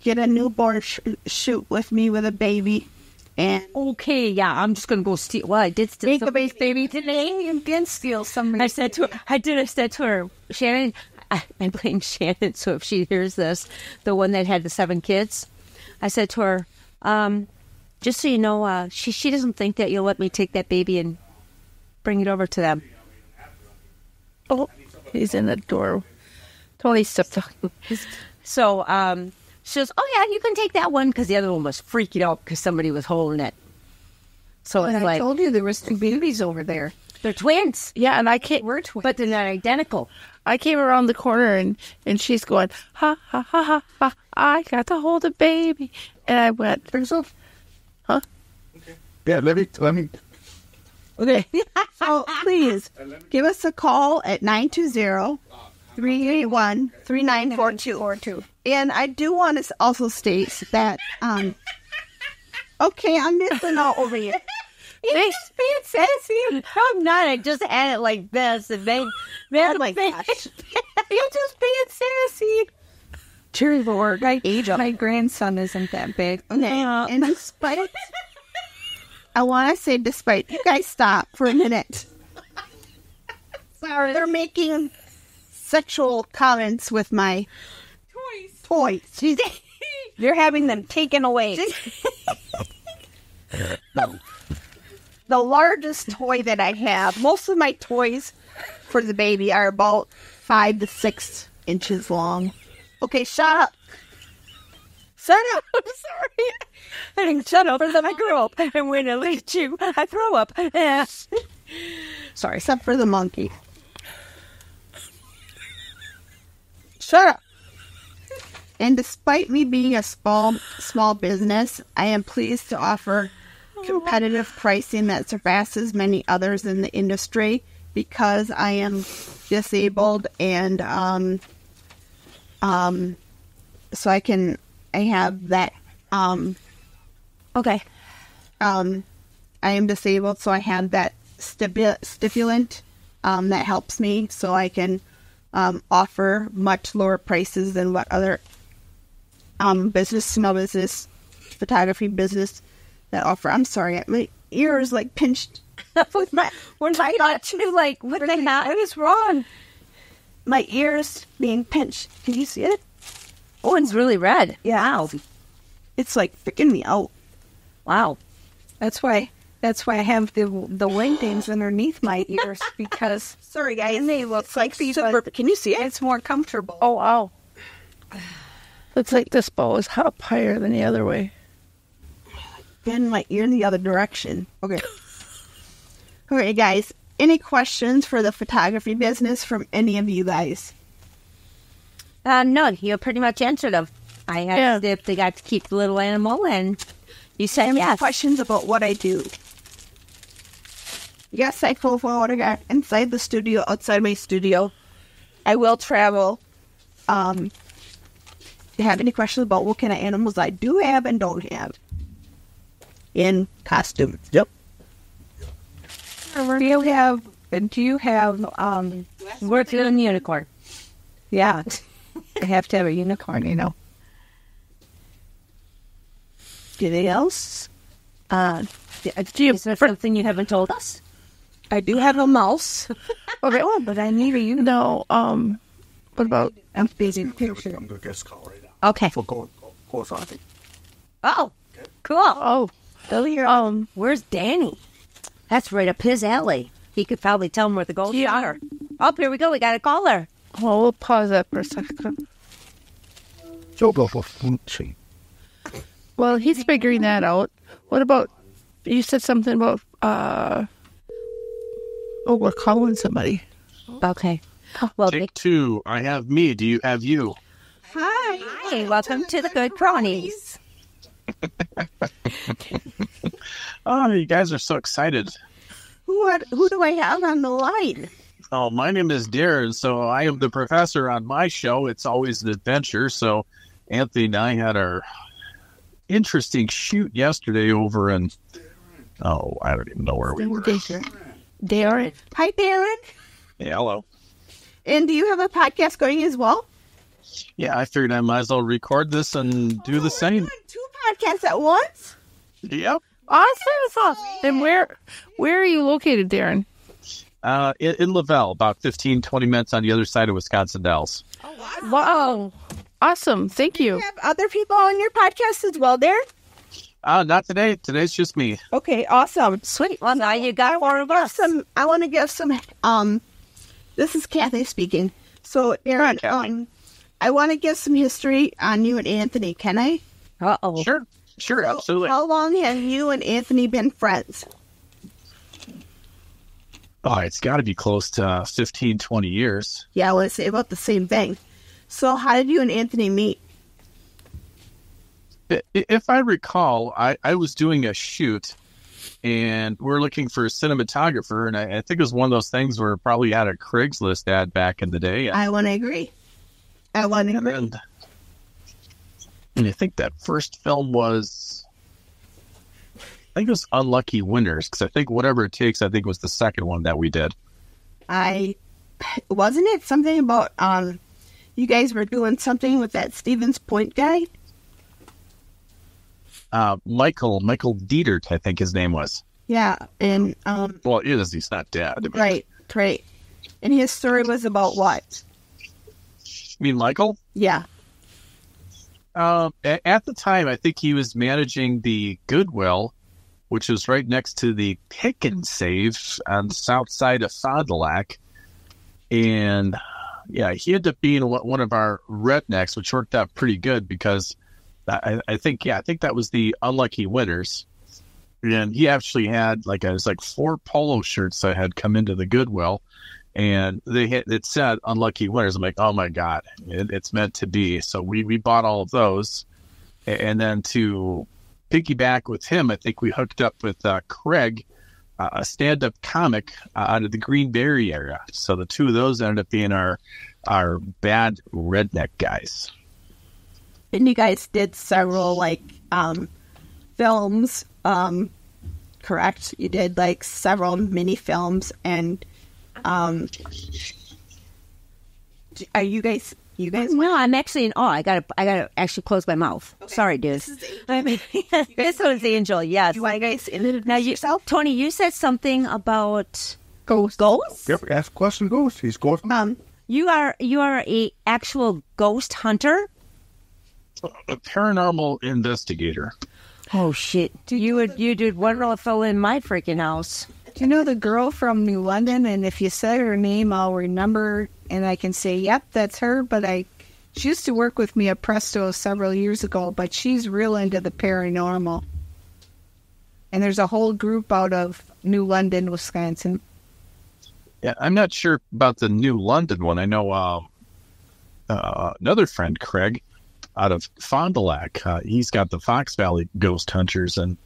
Get a newborn shoot with me with a baby, and Okay, yeah, I'm just going to go steal. Well, I did steal Make a somebody's baby today. You can steal somebody. I said to her, Shannon, I blame Shannon, so if she hears this, the one that had the 7 kids, I said to her, just so you know, she doesn't think that you'll let me take that baby and bring it over to them. Oh, he's in the door. Tony stepped up. So She goes, "Oh yeah, you can take that one," because the other one was freaking out because somebody was holding it. So it's I told you there was 2 babies over there. they're twins. Yeah, and We're twins. But they're not identical. I came around the corner and she's going, ha, ha, ha, ha, ha, I got to hold a baby. And I went, huh? Yeah, let me. Okay. So please give us a call at 920-381-3942. And I do want to also state that, okay, I'm missing out over here. You're just being sassy. I'm not. I just had it like this. And then, Oh my gosh. you're just being sassy. Dear Lord, my grandson isn't that big. Okay. And despite, I want to say despite, you guys stop for a minute. Sorry. They're making sexual comments with my toys. They're having them taken away. The largest toy that I have, most of my toys for the baby are about 5 to 6 inches long. Okay, shut up. Shut up. I'm sorry. I didn't shut up, and then I grow up. And when I leave you, I throw up. Sorry. Except for the monkey. Shut up. And despite me being a small business, I am pleased to offer competitive pricing that surpasses many others in the industry because I am disabled and so I have that Okay. I am disabled, so I have that stimulant that helps me, so I can offer much lower prices than what other small business, photography business that offer. I'm sorry, my ear is like pinched. When I got you, like, what the hell? I was wrong. My ear's being pinched. Can you see it? Oh, it's really red. Yeah. Wow. It's like freaking me out. Wow. That's why I have the wingdings underneath my ears because Sorry, guys. they look like super. Can you see it? it's more comfortable. oh, wow. Looks like this bow is up higher than the other way. Bend my ear in the other direction. Okay. All right, guys. Any questions for the photography business from any of you guys? No, you pretty much answered them. I asked if they got to keep the little animal, and you said Any yes. questions about what I do? Yes, I full photograph inside the studio, outside my studio. I will travel. If you have any questions about what kind of animals I do have and don't have in costume? Yep. Do you have Where's the unicorn? yeah. I have to have a unicorn, you know. Anything else? Is there something you haven't told us? I do have a mouse. Okay, but I need a unicorn. No, what about, I'm busy picture. I'm gonna get this call right now. Okay. For go on. Oh, cool. oh, Where's Danny? That's right up his alley. He could probably tell him where the gold are. Oh, here we go. We got a caller. well, we'll pause that for a second. Well, he's figuring that out. What about, you said something about, we're calling somebody. Okay. Well, Take 2. I have me. Do you have you? Hi. Welcome to the Good Cronies. Oh, you guys are so excited. Who do I have on the line? Oh, my name is Darren, so I am the professor on my show. It's always an adventure. So Anthony and I had our interesting shoot yesterday over in, I don't even know where we were. Darren. Hi, Darren. Yeah, hello. And do you have a podcast going as well? Yeah, I figured I might as well record this and do the same. Doing 2 podcasts at once? Yep. Awesome. And where are you located, Darren? In Lavelle, about 15, 20 minutes on the other side of Wisconsin Dells. Wow. Awesome. Thank you. Do you have other people on your podcast as well, Darren? Not today. Today's just me. Okay, awesome. Sweet. Well, now you got one of us. I want to give some, this is Kathy speaking. So, Darren, I want to give some history on you and Anthony. Can I? Uh-oh. Sure, absolutely. How long have you and Anthony been friends? Oh, it's got to be close to 15, 20 years. Yeah, I want to say about the same thing. So how did you and Anthony meet? If I recall, I was doing a shoot, and we're looking for a cinematographer, and I think it was one of those things where it probably had a Craigslist ad back in the day. I want to agree. And I think that first film was, I think it was Unlucky Winners, because I think Whatever It Takes, I think was the second one that we did. Wasn't it something about, you guys were doing something with that Stevens Point guy? Michael Dietert, I think his name was. Yeah, and, well, he's not dead. Right. And his story was about what? You mean Michael? Yeah. At the time, I think he was managing the Goodwill, which was right next to the Pick and Save on the south side of Fond du Lac. And yeah, he ended up being one of our rednecks, which worked out pretty good because I think that was the Unlucky Winners. And he actually had it was 4 polo shirts that had come into the Goodwill. And it said Unlucky Winners. I'm like, oh my God, it's meant to be. So we bought all of those. And then to piggyback with him, I think we hooked up with Craig, a stand-up comic out of the Green Bay area. So the two of those ended up being our bad redneck guys. And you guys did several films, correct? You did several mini films, and are you guys? No, I'm actually in awe. I gotta actually close my mouth. Okay. Sorry, dude. This one's Angel. Yes. You want to guys introduce yourself? Tony, you said something about ghosts. Yep. Ask a question. Ghost. He's ghost. You are a actual ghost hunter. A paranormal investigator. Oh shit! You did wonderful in my freaking house. Do you know the girl from New London? And if you say her name, I'll remember, and I can say, yep, that's her. But she used to work with me at Presto several years ago, but she's real into the paranormal. And there's a whole group out of New London, Wisconsin. Yeah, I'm not sure about the New London one. I know another friend, Craig, out of Fond du Lac. He's got the Fox Valley Ghost Hunters, and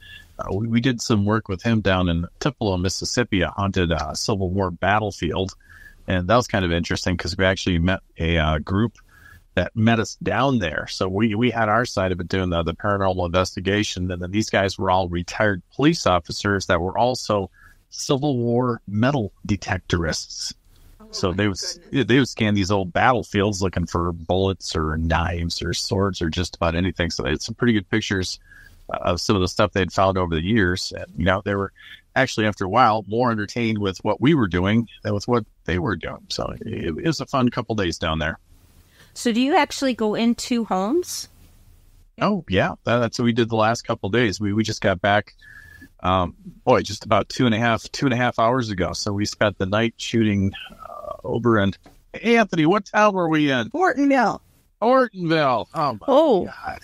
we did some work with him down in Tupelo, Mississippi, a haunted Civil War battlefield. And that was kind of interesting because we actually met a group that met us down there. So we had our side of it doing the paranormal investigation. And then these guys were all retired police officers that were also Civil War metal detectorists. So they would scan these old battlefields looking for bullets or knives or swords or just about anything. So they had some pretty good pictures of some of the stuff they'd found over the years. And, they were actually, after a while, more entertained with what we were doing than with what they were doing. So it was a fun couple days down there. So do you actually go into homes? Oh, yeah. That's what we did the last couple days. We just got back, just about two and a half hours ago. So we spent the night shooting over in, Anthony, what town were we in? Ortonville. Oh, my God.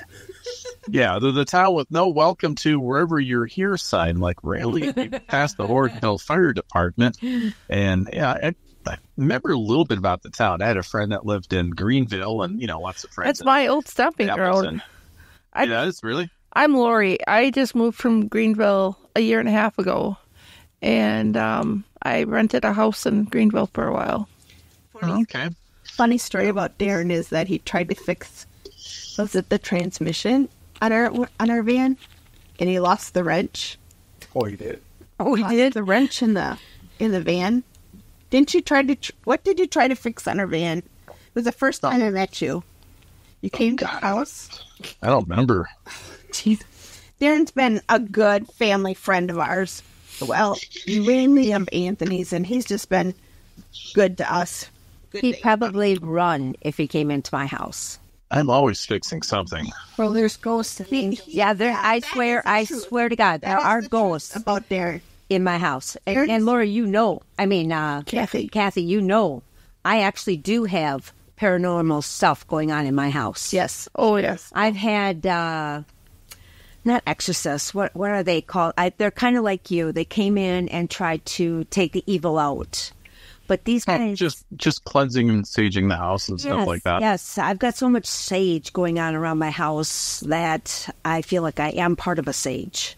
Yeah, the town with no welcome to wherever you're here sign, really past the Ortonville Fire Department. And yeah, I remember a little bit about the town. I had a friend that lived in Greenville and, lots of friends. That's my old stomping ground. Yeah, it's really. I'm Lori. I just moved from Greenville a year and a half ago. And I rented a house in Greenville for a while. Okay. Funny story about Darren is that he tried to fix, was it the transmission on our van, and he lost the wrench. Oh, he did. Oh, he did the wrench in the van. Didn't you try to? What did you try to fix on our van? It was the first time I met you. You came to the house. I don't remember. Jeez, Darren's been a good family friend of ours. Well, mainly of Anthony's, and he's just been good to us. He'd probably run if he came into my house. I'm always fixing something. Well, there's ghosts. Yeah, I swear to God, there are ghosts about Darren in my house. And Laura, Kathy, I actually do have paranormal stuff going on in my house. Yes. Oh, yes. I've had, not exorcists, what are they called? They're kind of like you. They came in and tried to take the evil out. But these guys... Just cleansing and saging the house and stuff like that. Yes, I've got so much sage going on around my house that I feel like I am part of a sage.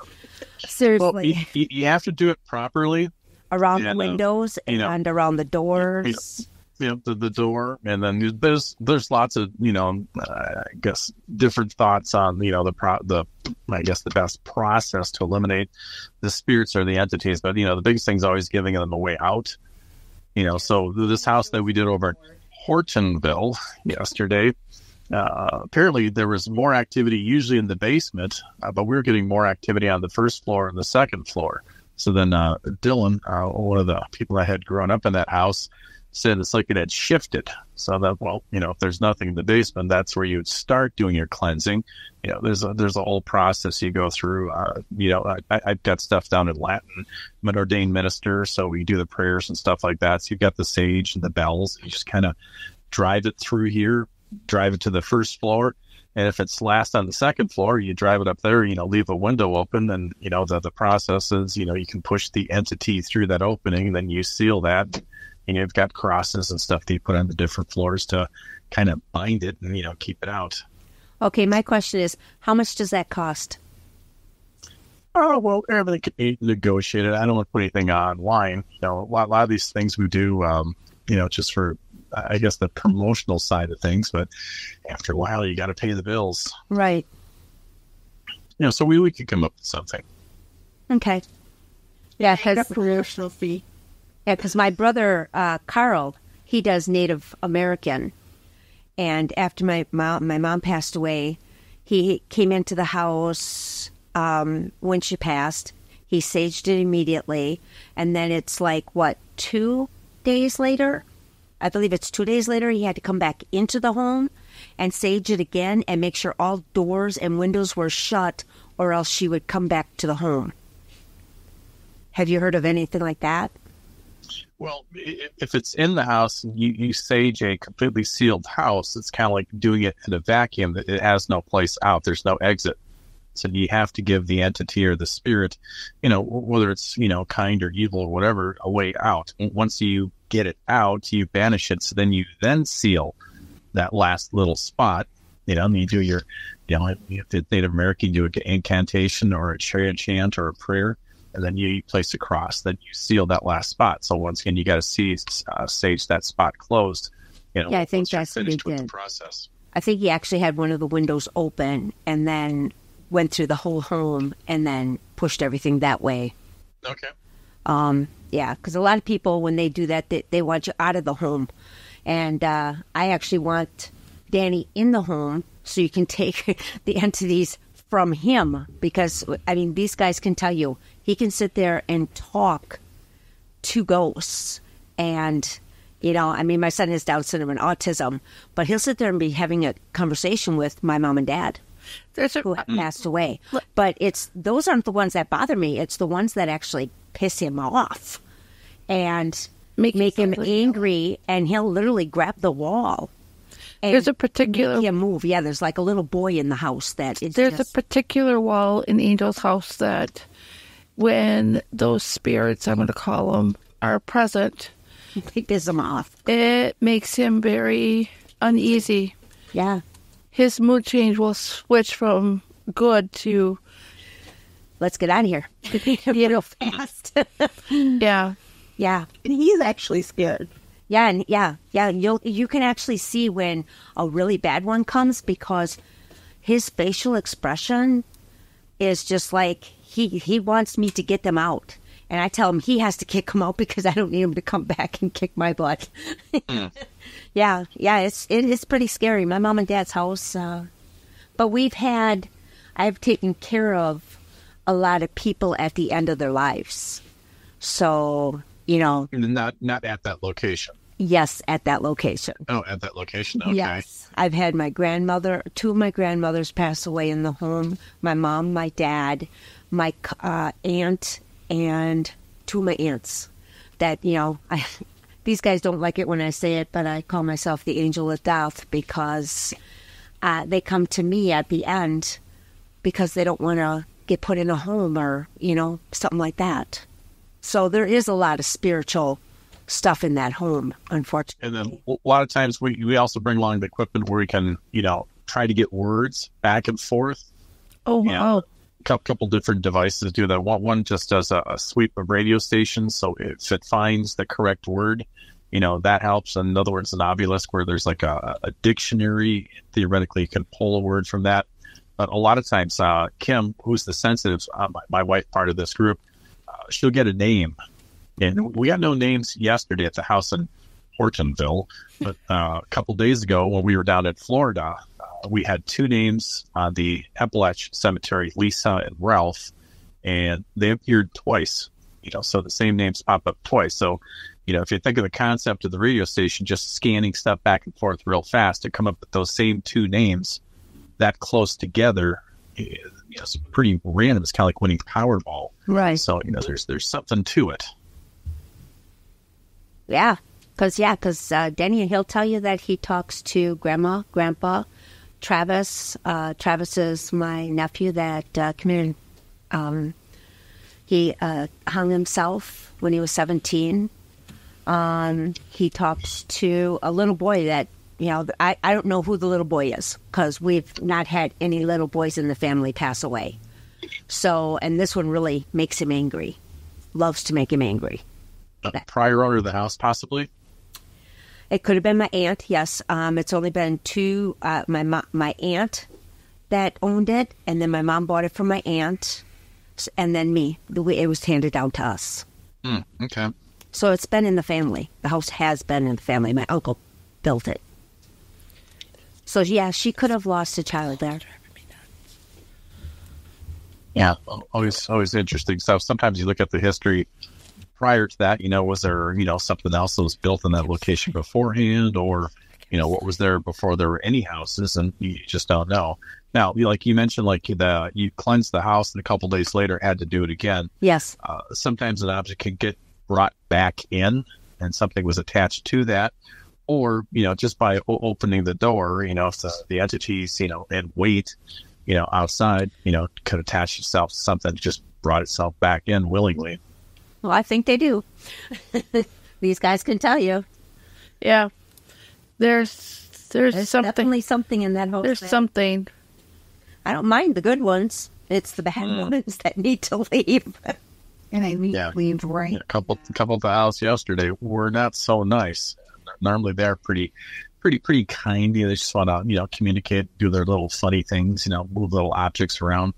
Seriously. Well, you have to do it properly. Around the windows and around the doors. The door, and then there's lots of I guess different thoughts on the best process to eliminate the spirits or the entities. But the biggest thing is always giving them a way out. So this house that we did over in Hortonville yesterday, apparently there was more activity usually in the basement, but we were getting more activity on the first floor and the second floor. So then Dylan, one of the people that had grown up in that house, said it's like it had shifted. So that, if there's nothing in the basement, that's where you would start doing your cleansing. There's a whole process you go through. I've got stuff down in Latin. I'm an ordained minister, so we do the prayers and stuff like that. So you've got the sage and the bells. You just kind of drive it through here, drive it to the first floor. And if it's last on the second floor, you drive it up there, leave a window open. And, the process is, you can push the entity through that opening, then you seal that. And you've got crosses and stuff that you put on the different floors to kind of bind it and, keep it out. Okay, my question is, how much does that cost? Oh, well, everything can be negotiated. I don't want to put anything online. A lot of these things we do, just for, I guess, the promotional side of things. But after a while, you got to pay the bills. Right. So we could come up with something. Okay. Yeah, A promotional fee. Yeah, because my brother, Carl, he does Native American. And after my mom passed away, he came into the house when she passed. He saged it immediately. And then it's 2 days later? I believe it's 2 days later, he had to come back into the home and sage it again and make sure all doors and windows were shut, or else she would come back to the home. Have you heard of anything like that? Well, if it's in the house, you sage a completely sealed house. It's kind of like doing it in a vacuum. It has no place out. There's no exit. So you have to give the entity or the spirit, whether it's, kind or evil or whatever, a way out. Once you get it out, you banish it. So then you seal that last little spot, and you do your, if it's Native American, you do an incantation or a chant or a prayer. And then you place a cross. Then you seal that last spot. So once again, you got to sage that spot closed. I think that's what he did. The process. I think he actually had one of the windows open and then went through the whole home and then pushed everything that way. Okay. Yeah, because a lot of people, when they do that, they want you out of the home. And I actually want Danny in the home so you can take the entities from him, because these guys can tell you he can sit there and talk to ghosts. And my son has Down syndrome and autism, but he'll sit there and be having a conversation with my mom and dad who passed away. But those aren't the ones that bother me. It's the ones that actually piss him off and make him angry, and he'll literally grab the wall. There's a particular... Yeah, move. Yeah, there's a little boy in the house that is There's a particular wall in Angel's house that when those spirits, I'm going to call them, are present... They piss him off. It makes him very uneasy. Yeah. His mood change will switch from good to... Let's get out of here. Real fast. Yeah. Yeah. And he's actually scared. Yeah, you can actually see when a really bad one comes, because his facial expression is just like he wants me to get them out, and I tell him he has to kick them out because I don't need him to come back and kick my butt. Yeah, it's pretty scary. My mom and dad's house, but I've taken care of a lot of people at the end of their lives, so. Not at that location. Yes, at that location. Oh, at that location. Okay. Yes. I've had two of my grandmothers pass away in the home. My mom, my dad, my aunt, and two of my aunts. That, These guys don't like it when I say it, but I call myself the angel of death because they come to me at the end because they don't want to get put in a home or, something like that. So there is a lot of spiritual stuff in that home, unfortunately. And then a lot of times we also bring along the equipment where we can, try to get words back and forth. Oh, wow. A couple different devices do that. One just does a sweep of radio stations. So if it finds the correct word, that helps. In other words, an obelisk where there's like a dictionary, theoretically you can pull a word from that. But a lot of times, Kim, who's the sensitive, my wife, part of this group, she'll get a name. And we got no names yesterday at the house in Hortonville. But a couple days ago when we were down in Florida, we had 2 names on the Appalachian Cemetery, Lisa and Ralph, and they appeared twice. So the same names pop up twice. So, if you think of the concept of the radio station, just scanning stuff back and forth real fast to come up with those same 2 names that close together, it's pretty random. It's kind of like winning Powerball. Right. So, there's something to it. Yeah. Because Denny, he'll tell you that he talks to Grandma, Grandpa, Travis. Travis is my nephew that committed. He hung himself when he was 17. He talks to a little boy that, I don't know who the little boy is because we've not had any little boys in the family pass away. So, and this one really makes him angry. Loves to make him angry. Prior owner of the house, possibly? It could have been my aunt, yes. It's only been 2, my aunt that owned it, and then my mom bought it from my aunt, and then me. It was handed down to us. Okay. So it's been in the family. The house has been in the family. My uncle built it. So, yeah, she could have lost a child there. Yeah, always interesting stuff. Sometimes you look at the history prior to that, was there, something else that was built in that location beforehand, or, what was there before there were any houses, and you just don't know. Now, like you mentioned, you cleansed the house and a couple days later had to do it again. Yes. Sometimes an object can get brought back in and something was attached to that, or, just by opening the door, if the entities, and weight, outside, could attach itself to something that just brought itself back in willingly. Well, I think they do. These guys can tell you. Yeah. There's something. Definitely something in that whole There's thing. something. I don't mind the good ones. It's the bad ones that need to leave. And I leave right. A couple of the house yesterday were not so nice. Normally they're pretty kind. They just want to, communicate, do their little funny things, move little objects around.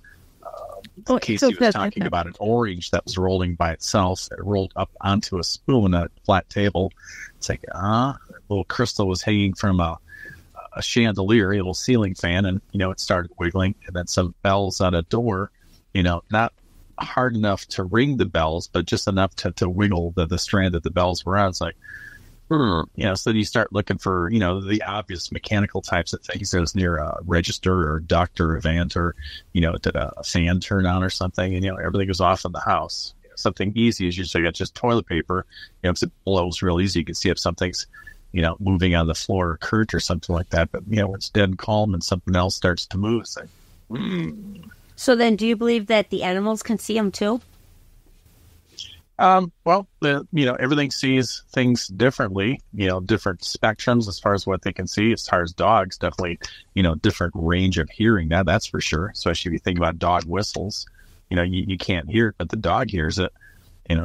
Casey was talking about an orange that was rolling by itself. It rolled up onto a spoon at a flat table. It's like, a little crystal was hanging from a chandelier, a little ceiling fan, and, it started wiggling. And then some bells on a door, not hard enough to ring the bells, but just enough to wiggle the strand that the bells were on. It's like, so then you start looking for, the obvious mechanical types of things. There's near a register or duct or a vent, or, did a fan turn on or something, and, everything goes off in the house. Something easy is usually got just toilet paper, because it blows real easy. You can see if something's, moving on the floor or current or something like that. But, when it's dead calm and something else starts to move, it's like, So then do you believe that the animals can see them too? Well, everything sees things differently, different spectrums as far as what they can see. As far as dogs, definitely, different range of hearing. That's for sure. Especially if you think about dog whistles, you can't hear it, but the dog hears it.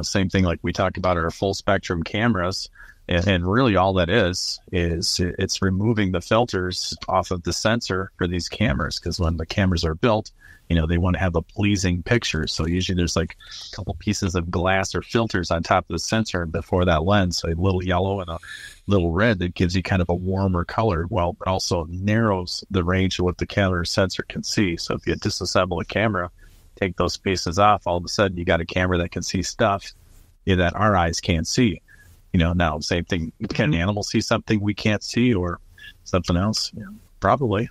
Same thing like we talked about our full spectrum cameras. And really all that is it's removing the filters off of the sensor for these cameras. Because when the cameras are built, they want to have a pleasing picture. So usually there's like a couple pieces of glass or filters on top of the sensor before that lens. So a little yellow and a little red that gives you kind of a warmer color. Well, it also narrows the range of what the camera sensor can see. So if you disassemble a camera, take those pieces off, all of a sudden you got a camera that can see stuff that our eyes can't see. Now same thing. Can an animal see something we can't see or something else? Yeah, probably.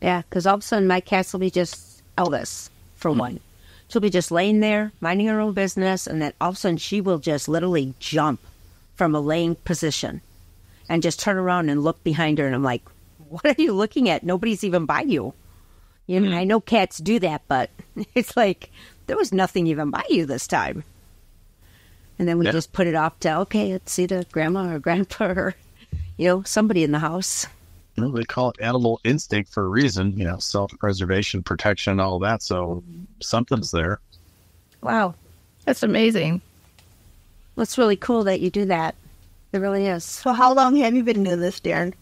Yeah, because all of a sudden my cats will be just Elvis, for one. She'll be just laying there, minding her own business, and then all of a sudden she will just literally jump from a laying position and just turn around and look behind her. And I'm like, what are you looking at? Nobody's even by you. You know, I know cats do that, but it's like there was nothing even by you this time. And then we just put it off to, okay, let's see the grandma or grandpa or, you know, somebody in the house. Well, they call it animal instinct for a reason, you know, self-preservation, protection, all that. So something's there. Wow. That's amazing. Well, it's really cool that you do that. It really is. So how long have you been doing this, Darren?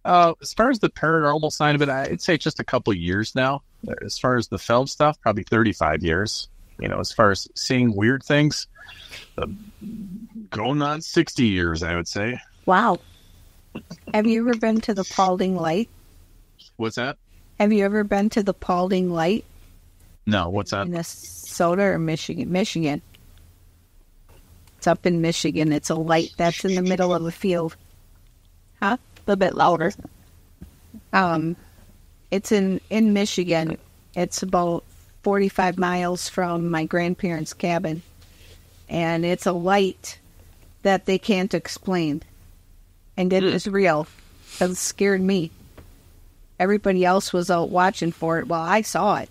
As far as the paranormal side of it, I'd say just a couple years now. As far as the film stuff, probably 35 years. You know, as far as seeing weird things, going on 60 years, I would say. Wow. Have you ever been to the Paulding Light? What's that? Have you ever been to the Paulding Light? No, what's that? Minnesota or Michigan? Michigan. It's up in Michigan. It's a light that's in the middle of a field. Huh? A little bit louder. It's in Michigan. It's about 45 miles from my grandparents' cabin. And it's a light that they can't explain. And it is real. It scared me. Everybody else was out watching for it. Well, I saw it.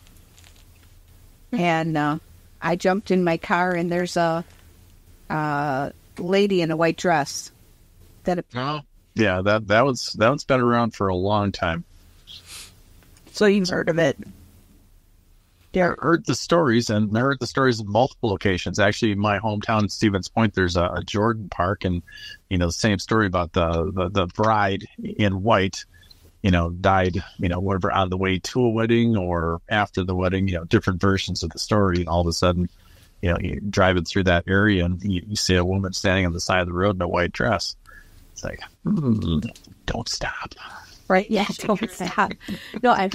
And I jumped in my car, and there's a lady in a white dress. Yeah, that one's been around for a long time. So you've heard of it? I heard the stories, and I heard the stories in multiple locations. Actually, in my hometown in Stevens Point, there's a Jordan Park, and you know the same story about the bride in white, you know, died, you know, whatever on the way to a wedding or after the wedding. You know, different versions of the story, and all of a sudden, you know, you're driving through that area, and you see a woman standing on the side of the road in a white dress. It's like, don't stop. Right? Yeah, don't stop. No, I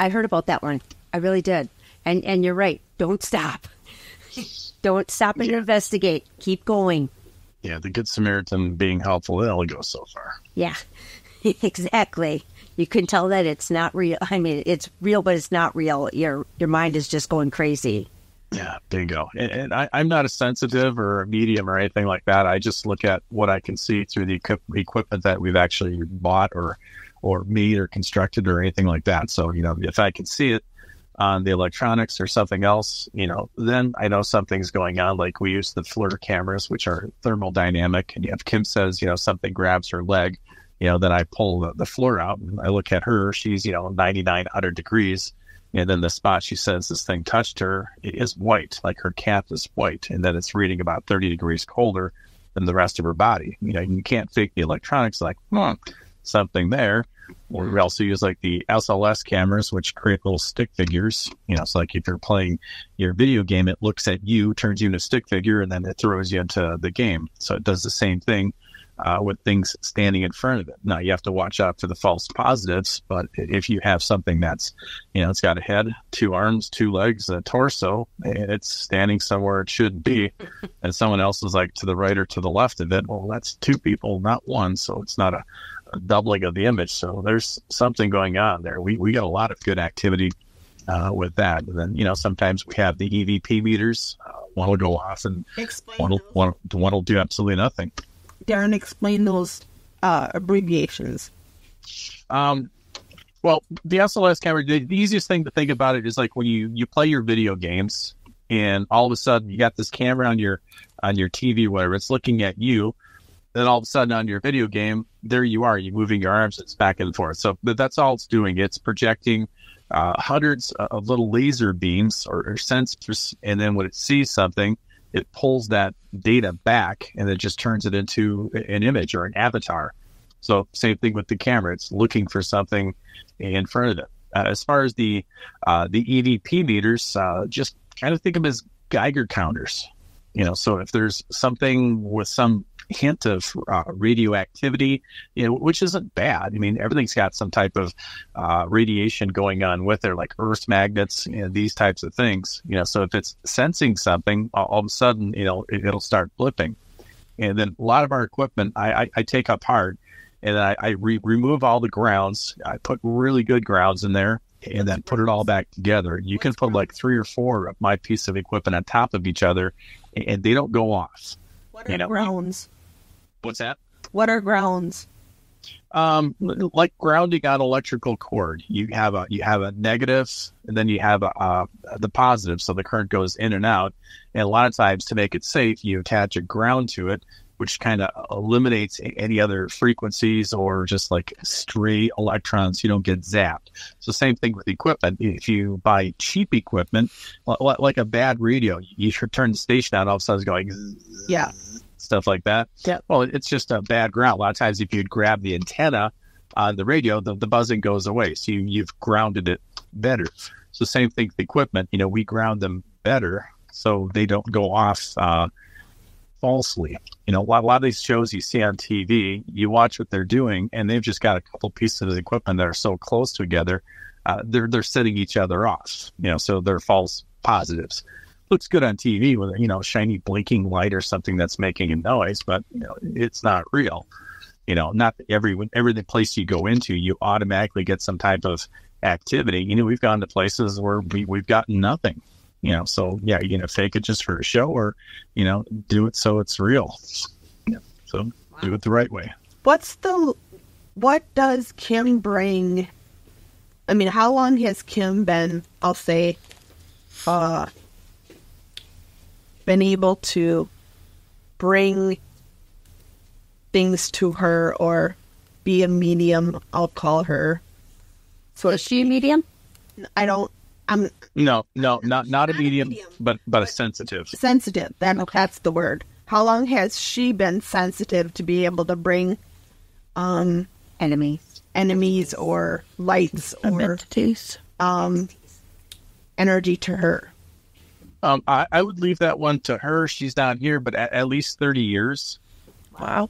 heard about that one. I really did. And you're right. Don't stop. Don't stop and investigate. Keep going. Yeah, the Good Samaritan being helpful, it only goes so far. Yeah, exactly. You can tell that it's not real. I mean, it's real, but it's not real. Your mind is just going crazy. Yeah, bingo. And I'm not a sensitive or a medium or anything like that. I just look at what I can see through the equipment that we've actually bought or made or constructed or anything like that. So, you know, if I can see it on the electronics or something else, you know, then I know something's going on. Like we use the FLIR cameras, which are thermodynamic. And if Kim says, you know, something grabs her leg, you know, then I pull the FLIR out and I look at her. She's, you know, 99, 100 degrees. And then the spot she says this thing touched her is white, like her calf is white. And then it's reading about 30 degrees colder than the rest of her body. You know, you can't fake the electronics like, something there. Or we also use like the SLS cameras, which create little stick figures. You know, it's like if you're playing your video game, it looks at you, turns you into a stick figure, and then it throws you into the game. So it does the same thing with things standing in front of it. Now, you have to watch out for the false positives, but if you have something that's, you know, it's got a head, 2 arms, 2 legs, a torso, and it's standing somewhere it shouldn't be, and someone else is like to the right or to the left of it, well, that's 2 people, not 1, so it's not a doubling of the image. So there's something going on there. We got a lot of good activity with that. And then, you know, sometimes we have the EVP meters. One will go off and one will do absolutely nothing. Darren, explain those abbreviations. Well, the SLS camera, the easiest thing to think about it is like when you play your video games and all of a sudden you got this camera on your TV, whatever, it's looking at you. Then all of a sudden on your video game, there you are, you're moving your arms, it's back and forth. So that's all it's doing. It's projecting hundreds of little laser beams or sensors. And then when it sees something, it pulls that data back and it just turns it into an image or an avatar. So same thing with the camera. It's looking for something in front of it. As far as the EVP meters, just kind of think of them as Geiger counters. You know, so if there's something with some hint of radioactivity, you know, which isn't bad. I mean, everything's got some type of radiation going on with it, like Earth magnets and these types of things. You know, so if it's sensing something, all of a sudden, you know, it'll start blipping. And then a lot of our equipment, I take apart and I remove all the grounds. I put really good grounds in there and then put it all back together. You can put like 3 or 4 of my piece of equipment on top of each other and they don't go off. What are grounds? What's that? What are grounds? Like grounding on electrical cord. You have a negative, and then you have the positive, so the current goes in and out. And a lot of times, to make it safe, you attach a ground to it, which kind of eliminates any other frequencies or just like stray electrons. You don't get zapped. So same thing with equipment. If you buy cheap equipment, like a bad radio, you should turn the station on, all of a sudden it's going zzz, Yeah. stuff like that. Yeah. Well, it's just a bad ground. A lot of times if you'd grab the antenna on the radio, the buzzing goes away. So you've grounded it better. So same thing with equipment. We ground them better so they don't go off falsely. A lot of these shows you see on TV, you watch what they're doing, and they've just got a couple pieces of equipment that are so close together, they're setting each other off. So they're false positives. Looks good on TV with a shiny blinking light or something that's making a noise, but it's not real. Not every place you go into, you automatically get some type of activity. We've gone to places where we've gotten nothing. So yeah, you're gonna fake it just for a show, or do it so it's real. So do it the right way. What does Kim bring? I mean, how long has Kim been, I'll say, been able to bring things to her or be a medium, I'll call her. So is she a medium? No, not a medium, but a sensitive. Sensitive. That's the word. How long has she been sensitive to be able to bring enemies or lights or entities, energy to her? I would leave that one to her. She's not here, but at least 30 years. Wow.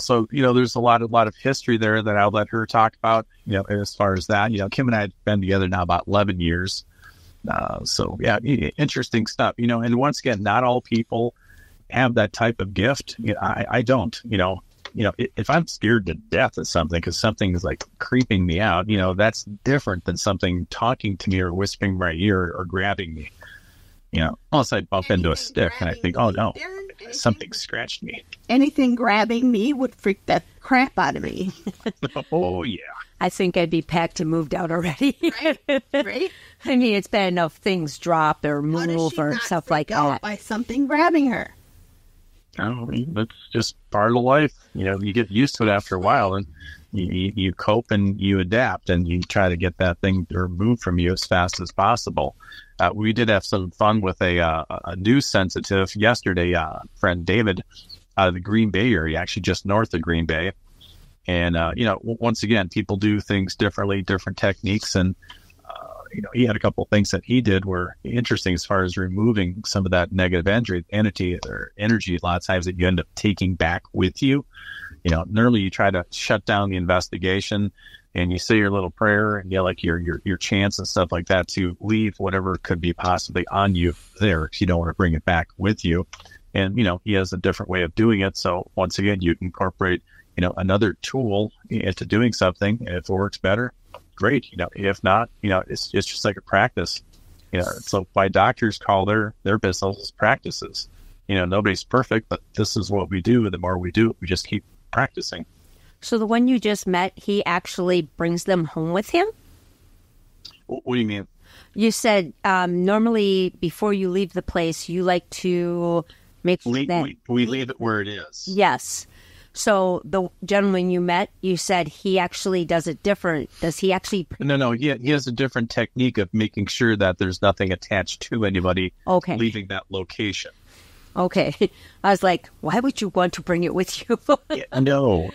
So there's a lot of history there that I'll let her talk about. As far as that, Kim and I have been together now about 11 years. So yeah, interesting stuff. And once again, not all people have that type of gift. I don't. If I'm scared to death of something because something is like creeping me out, that's different than something talking to me or whispering in my ear or grabbing me. Unless I bump into a stick and I think, oh no, something scratched me. Anything grabbing me would freak that crap out of me. Oh yeah. I think I'd be packed and moved out already. Right? I mean, it's bad enough things drop or move or stuff like that. By something grabbing her. Oh, that's just part of life. You get used to it after a while, and you cope and you adapt, and you try to get that thing removed from you as fast as possible. We did have some fun with a news sensitive yesterday. Friend David out of the Green Bay area, actually just north of Green Bay. And, once again, people do things differently, different techniques. And, he had a couple of things that he did were interesting as far as removing some of that negative energy a lot of times that you end up taking back with you. Normally you try to shut down the investigation and you say your little prayer and like your chants and stuff like that to leave whatever could be possibly on you there, because you don't want to bring it back with you. And, he has a different way of doing it. So once again, you incorporate, another tool into doing something. And if it works better, great. If not, it's just like a practice. So why doctors call their business practices. Nobody's perfect, but this is what we do. And the more we do it, we just keep practicing. So the one you just met, he actually brings them home with him? What do you mean? You said normally before you leave the place, you like to make sure that... We leave it where it is. Yes. So the gentleman you met, you said he actually does it different. Does he actually... No. He has a different technique of making sure that there's nothing attached to anybody leaving that location. Okay. I was like, why would you want to bring it with you? No.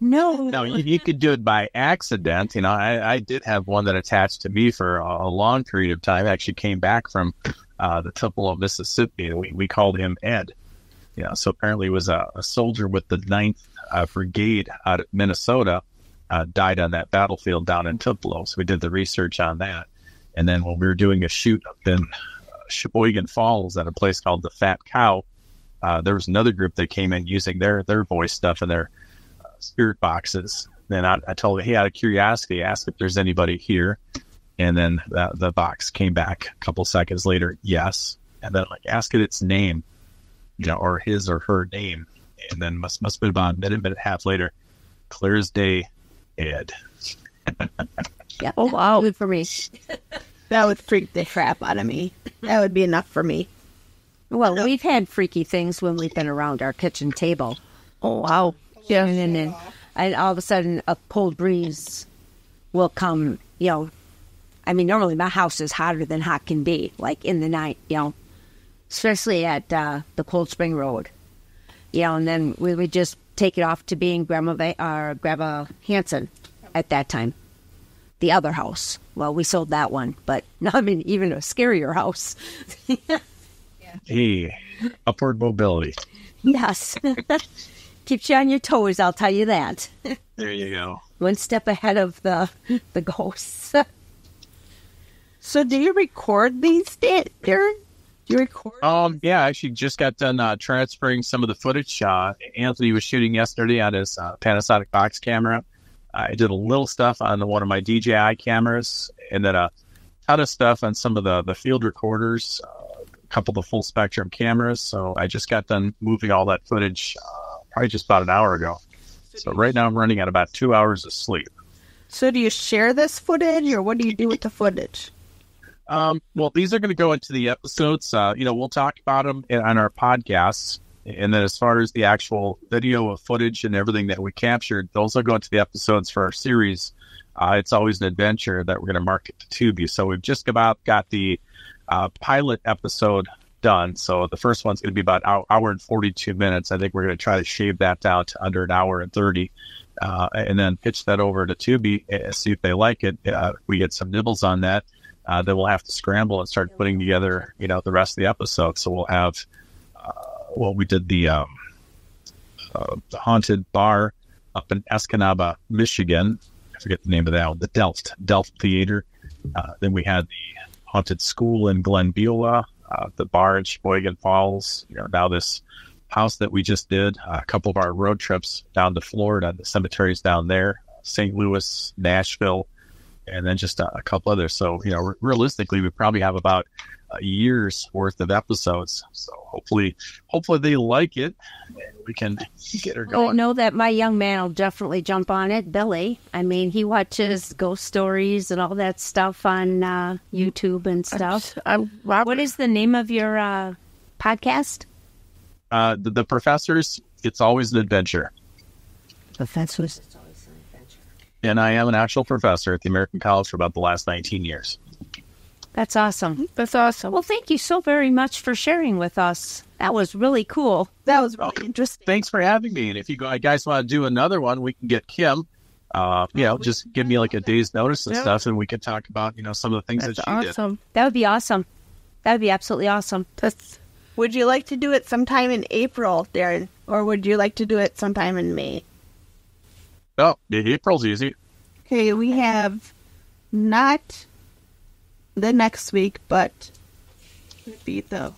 No, you could do it by accident. I did have one that attached to me for a long period of time. I actually came back from the Tupelo, Mississippi, and we called him Ed. So apparently he was a soldier with the 9th Brigade out of Minnesota, died on that battlefield down in Tupelo. So we did the research on that. And then when we were doing a shoot up in Sheboygan Falls at a place called the Fat Cow, there was another group that came in using their voice stuff in their spirit boxes. Then I told him, hey, out of curiosity, ask if there's anybody here. And then the box came back a couple seconds later, yes. And then ask it its name, or his or her name. And then must have been about a minute and a half later, clear as day, Ed. Yeah. Oh, wow. Good for me. That would freak the crap out of me. That would be enough for me. Well, we've had freaky things when we've been around our kitchen table. Oh, wow. Yeah. And all of a sudden, a cold breeze will come, I mean, normally my house is hotter than hot can be, like in the night, especially at the Cold Spring Road. And then we would just take it off to being Grandma Hanson at that time. The other house. Well, we sold that one, but I mean, even a scarier house. Hey, upward mobility. Yes. Keeps you on your toes, I'll tell you that. There you go. One step ahead of the ghosts. So do you record these, Darren? Do you record? Yeah, I actually just got done transferring some of the footage. Anthony was shooting yesterday on his Panasonic box camera. I did a little stuff on one of my DJI cameras, and then a ton of stuff on some of the field recorders, a couple of the full spectrum cameras. So I just got done moving all that footage probably just about an hour ago. So right now I'm running at about 2 hours of sleep. So do you share this footage, or what do you do with the footage? Well, these are going to go into the episodes. We'll talk about them on our podcasts. And then as far as the actual video of footage and everything that we captured, those will go into the episodes for our series. It's Always an Adventure that we're going to market to Tubi. So we've just about got the pilot episode done. So the first one's going to be about an hour and 42 minutes. I think we're going to try to shave that down to under an hour and 30. And then pitch that over to Tubi and see if they like it. We get some nibbles on that. Then we'll have to scramble and start putting together, the rest of the episode. So we'll have, we did the haunted bar up in Escanaba, Michigan. I forget the name of that one. The Delft Theater. Then we had the haunted school in Glen Beulah, the bar in Sheboygan Falls. Now this house that we just did, a couple of our road trips down to Florida, the cemeteries down there, St. Louis, Nashville, and then just a couple others. So, realistically, we probably have about a year's worth of episodes. So hopefully they like it and we can get her going. I know that my young man will definitely jump on it, Billy. I mean, he watches ghost stories and all that stuff on YouTube and stuff. What is the name of your podcast? The Professors, It's Always an Adventure. Professors, It's Always an Adventure. And I am an actual professor at the American College for about the last 19 years. That's awesome. That's awesome. Well, thank you so very much for sharing with us. That was really cool. That was really interesting. Thanks for having me. And if you guys want to do another one, we can get Kim. Just give me like a day's notice and stuff, and we can talk about some of the things that she did. That would be awesome. That would be absolutely awesome. Would you like to do it sometime in April, Darren, or would you like to do it sometime in May? Oh, April's easy. Okay, we have not the next week, but it would be the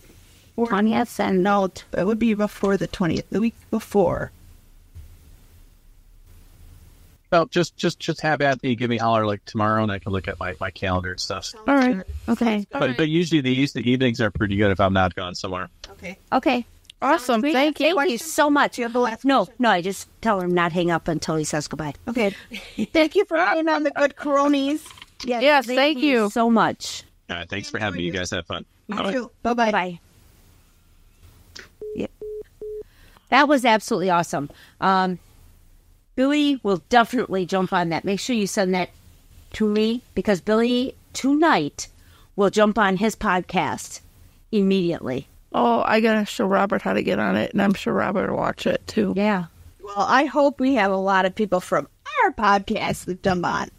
20th, and no, it would be before the 20th, the week before. Well, just have Anthony give me a holler like tomorrow, and I can look at my calendar and stuff. All right. Okay. But usually the evenings are pretty good if I'm not gone somewhere. Okay. Awesome. Thank you. Thank you so much. You have the last No, I just tell him not hang up until he says goodbye. Okay. Thank you for being on the Good Cronies. Yes, thank you so much. All right, thanks for having me. You guys have fun. You too. Bye-bye. Bye. Yeah. That was absolutely awesome. Billy will definitely jump on that. Make sure you send that to me, because Billy tonight will jump on his podcast immediately. Oh, I gotta show Robert how to get on it, and I'm sure Robert will watch it too. Yeah. Well, I hope we have a lot of people from our podcast that jump on.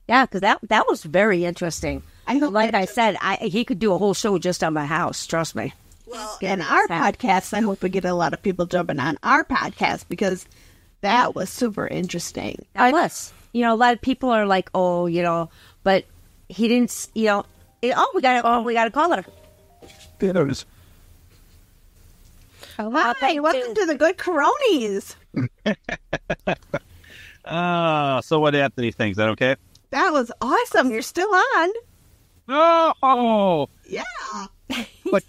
Yeah, because that was very interesting. I hope like I said, he could do a whole show just on my house. Trust me. Well, in our podcast, I hope we get a lot of people jumping on our podcast, because that was super interesting. That was. A lot of people are like, but he didn't, we got to call her. Hi, welcome to the Good Cronies. So what Anthony thinks, is that okay? That was awesome. You're still on. Oh, Yeah. but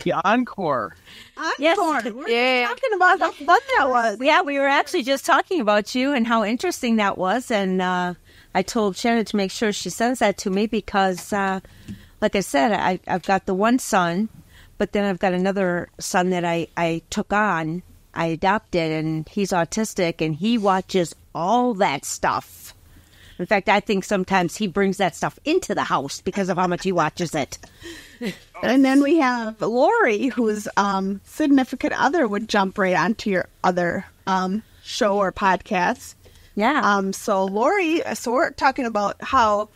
The encore. Yes. We're talking about how fun that was. Yeah, we were actually just talking about you and how interesting that was. And I told Shannon to make sure she sends that to me because, like I said, I've got the one son, but then I've got another son that I took on. I adopted, and he's autistic, and he watches all that stuff. In fact, I think sometimes he brings that stuff into the house because of how much he watches it. And then we have Lori, whose significant other would jump right onto your other show or podcast. Yeah. So we're talking about how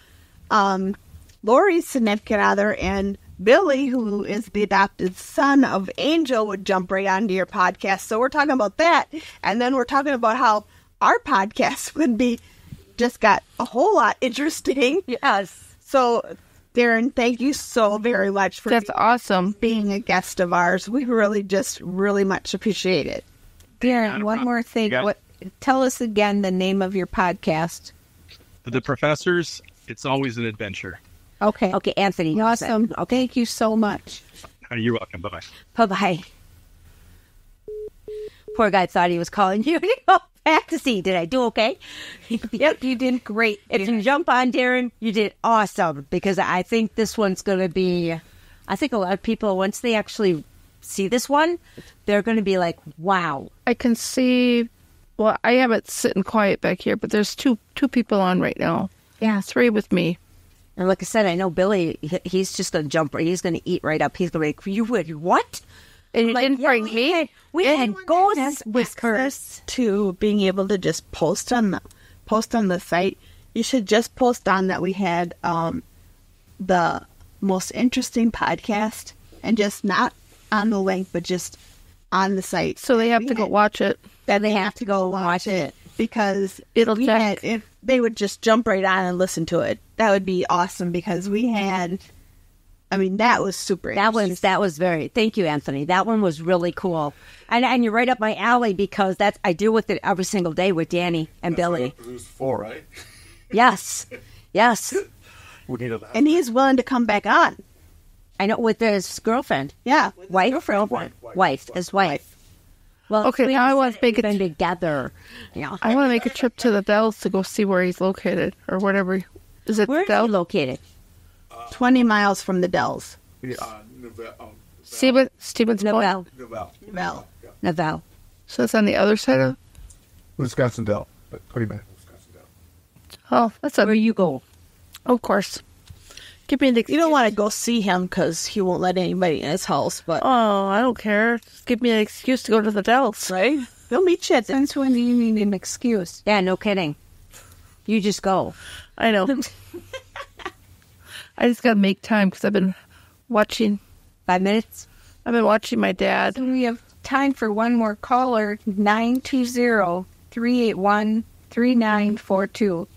Lori's significant other and Billy, who is the adopted son of Angel, would jump right onto your podcast. So we're talking about that. And then we're talking about how our podcast would be just got a whole lot interesting. Yes. So, Darren, thank you so very much for awesome. being a guest of ours. We really much appreciate it. Darren, one more thing. Yeah. Tell us again the name of your podcast. The Professors, It's Always an Adventure. Okay. Okay, Anthony. Awesome. Okay. Thank you so much. You're welcome. Bye-bye. Bye-bye. Poor guy thought he was calling you. Go back to see. Did I do okay? Yep, you did great. If you jump on, Darren, you did awesome. Because I think this one's going to be... I think a lot of people, once they actually see this one, they're going to be like, wow. I can see... Well, I have it sitting quiet back here, but there's two people on right now. Yeah. 3 with me. And like I said, I know Billy, he's just going to jump, he's going to eat right up. He's going to be like, you would, what? And you didn't bring me? We had ghosts whiskers. To being able to just post on the site, you should just post on that we had the most interesting podcast, and just not on the link, but just on the site. So they have to go watch it. Then they have to go watch it because It'll check. if they would just jump right on and listen to it, that would be awesome because we had. I mean, that was super. That was very. Thank you, Anthony. That one was really cool, and you're right up my alley because I deal with it every single day with Danny and Billy. It was 4, right? Yes. We need a and he's willing to come back on. I know, with his girlfriend. Yeah, Wife? wife. His wife. Well, Okay, now I want to make them together. Yeah. I want to make a trip to the Dells to go see where he's located or whatever. Is it Where is he Dells? located? 20 miles from the Dells. Stevens Point. Novell. Well, Novell. So it's on the other side of. Wisconsin Dell. But 20 minutes. Wisconsin Dell. Oh, that's Where you go? Of course. Give me an you don't want to go see him because he won't let anybody in his house, but Oh, I don't care. Just give me an excuse to go to the Dells. right? They'll meet you at the Since when do you need an excuse? Yeah, no kidding. You just go. I know. I just gotta make time because I've been watching. 5 minutes? I've been watching my dad. So we have time for one more caller, 920-381-3942.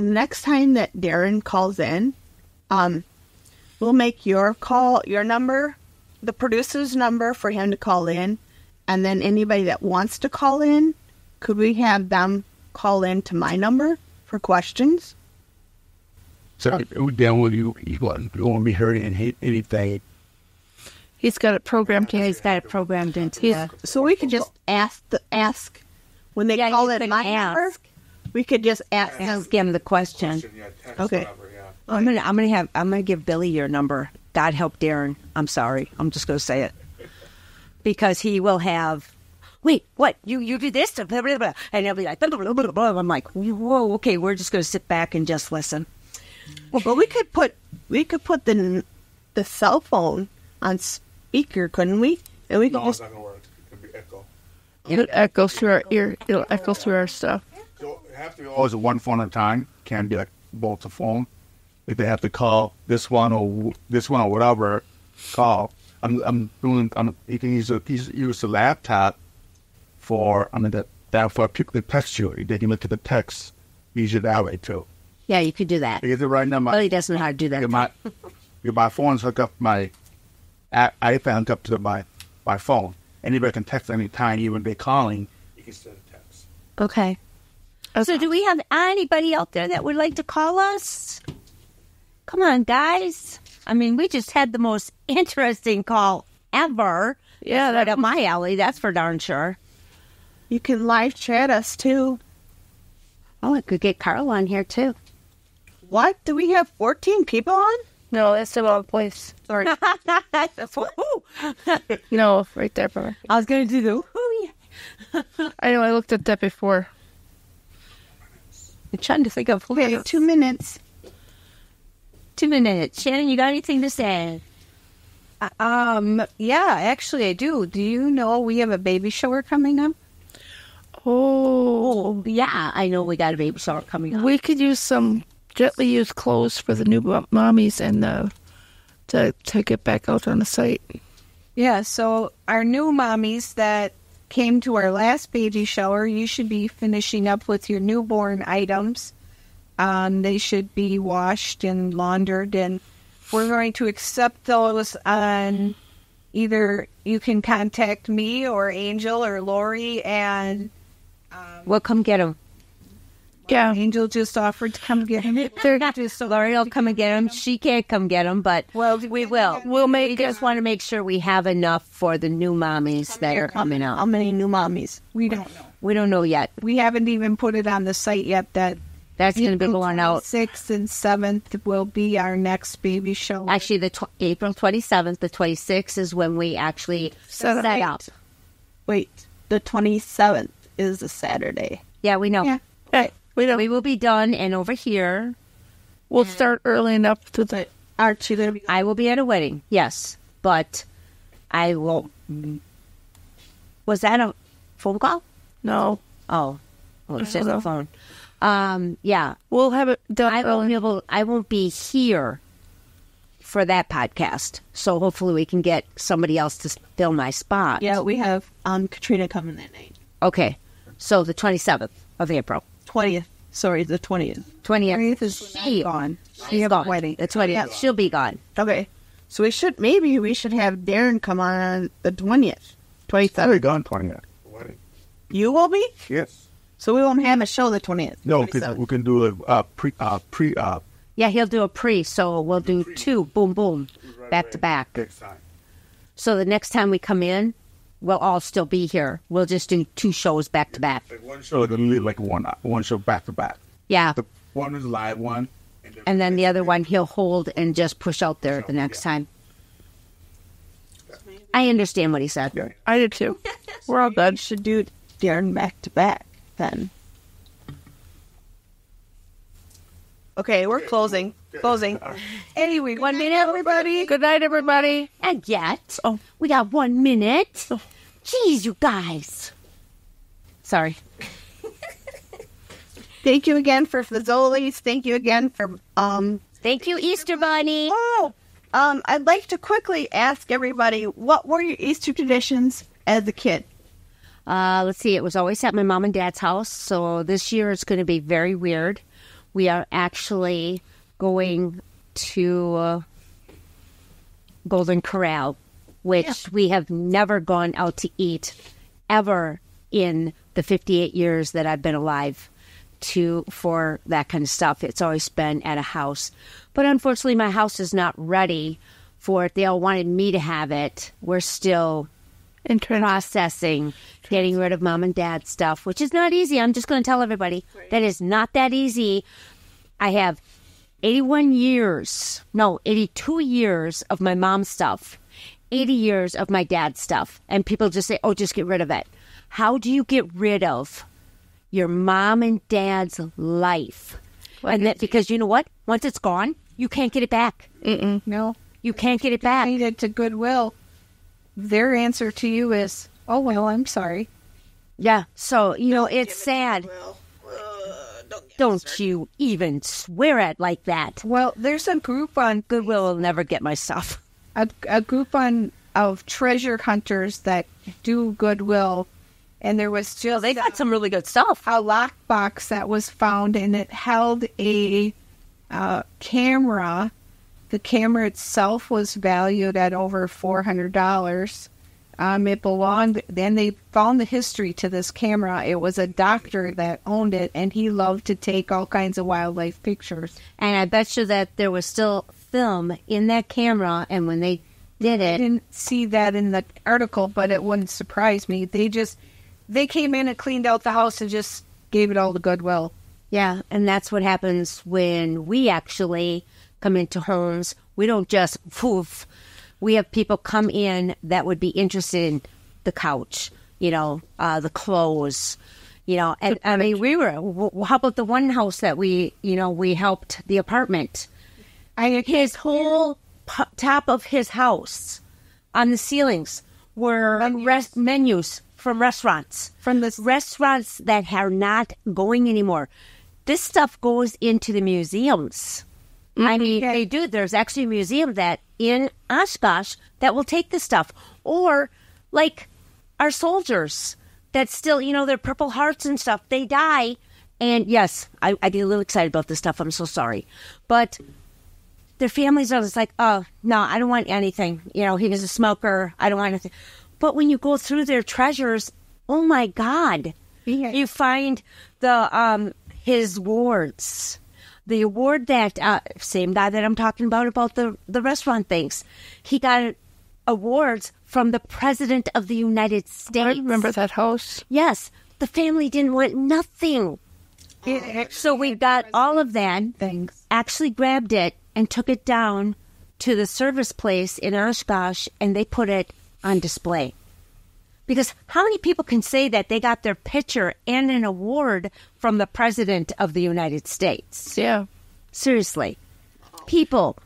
Next time that Darren calls in, we'll make your number, the producer's number for him to call in, and then anybody that wants to call in, could we have them call in to my number for questions? So, Dan, you won't be hearing anything. He's got it programmed. Yeah, he's got it programmed into He's- the... So we could just ask when they call you in could my number. ask. We could just ask. Ask him the question. Okay. I'm gonna give Billy your number. God help Darren. I'm sorry. I'm just gonna say it. Because he will have, wait, what? You do this? Blah, blah, blah. And he'll be like, blah, blah, blah, blah. I'm like, whoa, okay, we're just gonna sit back and just listen. Well, we could put the cell phone on speaker, couldn't we? And we could No, it's just not going to work. It's going to be echo. It echoes through our ear. It'll echo through our stuff. So it has to be always one phone at a time. Can't be like both a phone. If they have to call this one or whatever, call. You can use the laptop for for people to text you. They can look at the text. Use it that way too. Yeah, you could do that. Because right now Billy doesn't know how to do that. my phone's hooked up, my iPhone hooked up to my phone. Anybody can text anytime, even if they're calling. You can send a text. Okay. So do we have anybody out there that would like to call us? Come on, guys. I mean, we just had the most interesting call ever. Yeah, Right up my alley, that's for darn sure. You can live chat us too. Oh, I could get Carl on here too. What? Do we have 14 people on? No, that's the wrong place. Sorry. No, right there, brother. I was going to do the whoo, yeah. I know, I looked at that before. I'm trying to think of who. Okay, 2 minutes. 2 minutes. Shannon, you got anything to say? Yeah, actually I do. Do you know we have a baby shower coming up? Oh, Yeah, I know we got a baby shower coming up. we could use some gently used clothes for the new mommies and to get back out on the site. Yeah, so our new mommies that came to our last baby shower, you should be finishing up with your newborn items. They should be washed and laundered, and we're going to accept those on either you can contact me or Angel or Lori, and We'll come get them. Yeah. Angel just offered to come get him. Lori will come and get them. She can't come get them, but we will. We'll We make just want to make sure we have enough for the new mommies that are coming How out. many new mommies? We don't know. We don't know yet. We haven't even put it on the site yet that That's going to be going out. 6th and 7th will be our next baby show. Actually, April 27th, the 26th is when we actually set up. Wait, the 27th is a Saturday. Yeah, we know. Yeah. Hey, We will be done, and over here, we'll start early enough to the. Aren't you going to be? I will be at a wedding, yes, but I will. Was that a phone call? No, Oh, it's just a phone. Yeah, we'll have it done I won't early. be able. I won't be here for that podcast, so hopefully we can get somebody else to fill my spot. Yeah, we have Katrina coming that night. Okay, so the 27th of April, 20th. Sorry, the 20th. 20th is she gone. She's gone. The 20th, she'll be gone. Okay. So maybe we should have Darren come on the 20th. 27th. Saturday gone 20th. Wedding. You will be? Yes. So we won't have a show the 20th. No, because 27th. we can do a pre. Yeah, he'll do a pre, so we'll do two, boom, boom, back to back. Next time. So the next time we come in, we'll all still be here. We'll just do 2 shows back to back. Like one show, like one show back to back. Yeah, The one is a live one, and then the other one he'll hold and just push out there the next time. I understand what he said. Yeah. I did too. We're all We good. should do Darren back to back then. Okay, we're closing. Closing. Anyway, 1 minute, everybody. Good night, everybody. And yet, we got 1 minute. Jeez, you guys. Sorry. Thank you again for Fazoli's. Thank you again for Thank you, Easter Bunny. I'd like to quickly ask everybody, what were your Easter traditions as a kid? Let's see. It was always at my mom and dad's house. So this year it's going to be very weird. We are actually going to Golden Corral, which we have never gone out to eat ever in the 58 years that I've been alive for that kind of stuff. It's always been at a house. But unfortunately, my house is not ready for it. They all wanted me to have it. We're still processing, getting rid of mom and dad's stuff, which is not easy. I'm just going to tell everybody that is not that easy. I have 82 years of my mom's stuff, 80 years of my dad's stuff. And people just say, oh, just get rid of it. How do you get rid of your mom and dad's life? And that, because you know what? Once it's gone, you can't get it back. no. You can't get it back. Donate it to Goodwill. Their answer to you is, oh, well, I'm sorry. Yeah. So, it's sad. Don't you even swear it like that. Well, there's a group on Goodwill will never get my stuff. a group of treasure hunters that do Goodwill, and there was just They got some really good stuff. a lockbox that was found, and it held a camera. The camera itself was valued at over $400. It belonged, then they found the history to this camera. It was a doctor that owned it, and he loved to take all kinds of wildlife pictures. And I bet you that there was still film in that camera, and when they did I it, didn't see that in the article, but it wouldn't surprise me. They came in and cleaned out the house and just gave it all to Goodwill. yeah, and that's what happens when we actually come into homes. We don't just poof. We have people come in that would be interested in the couch, the clothes, and I mean, how about the one house that we helped, the apartment? His whole top of his house on the ceilings were menus from restaurants. From the Restaurants that are not going anymore. This stuff goes into the museums. I mean, they do. There's actually a museum that in Oshkosh that will take this stuff. Or, like, our soldiers that still, their Purple Hearts and stuff, they die. And, yes, I get a little excited about this stuff. I'm so sorry. But their families are just like, oh, no, I don't want anything. He was a smoker. I don't want anything. But when you go through their treasures, oh, my God. Yeah. You find his awards. The award that, same guy that I'm talking about the restaurant things, he got awards from the President of the United States. I remember that house. Yes. The family didn't want nothing. So we got all of that, things. actually grabbed it and took it down to the service place in Oshkosh, and they put it on display. Because how many people can say that they got their picture and an award from the President of the United States? Yeah. Seriously. People,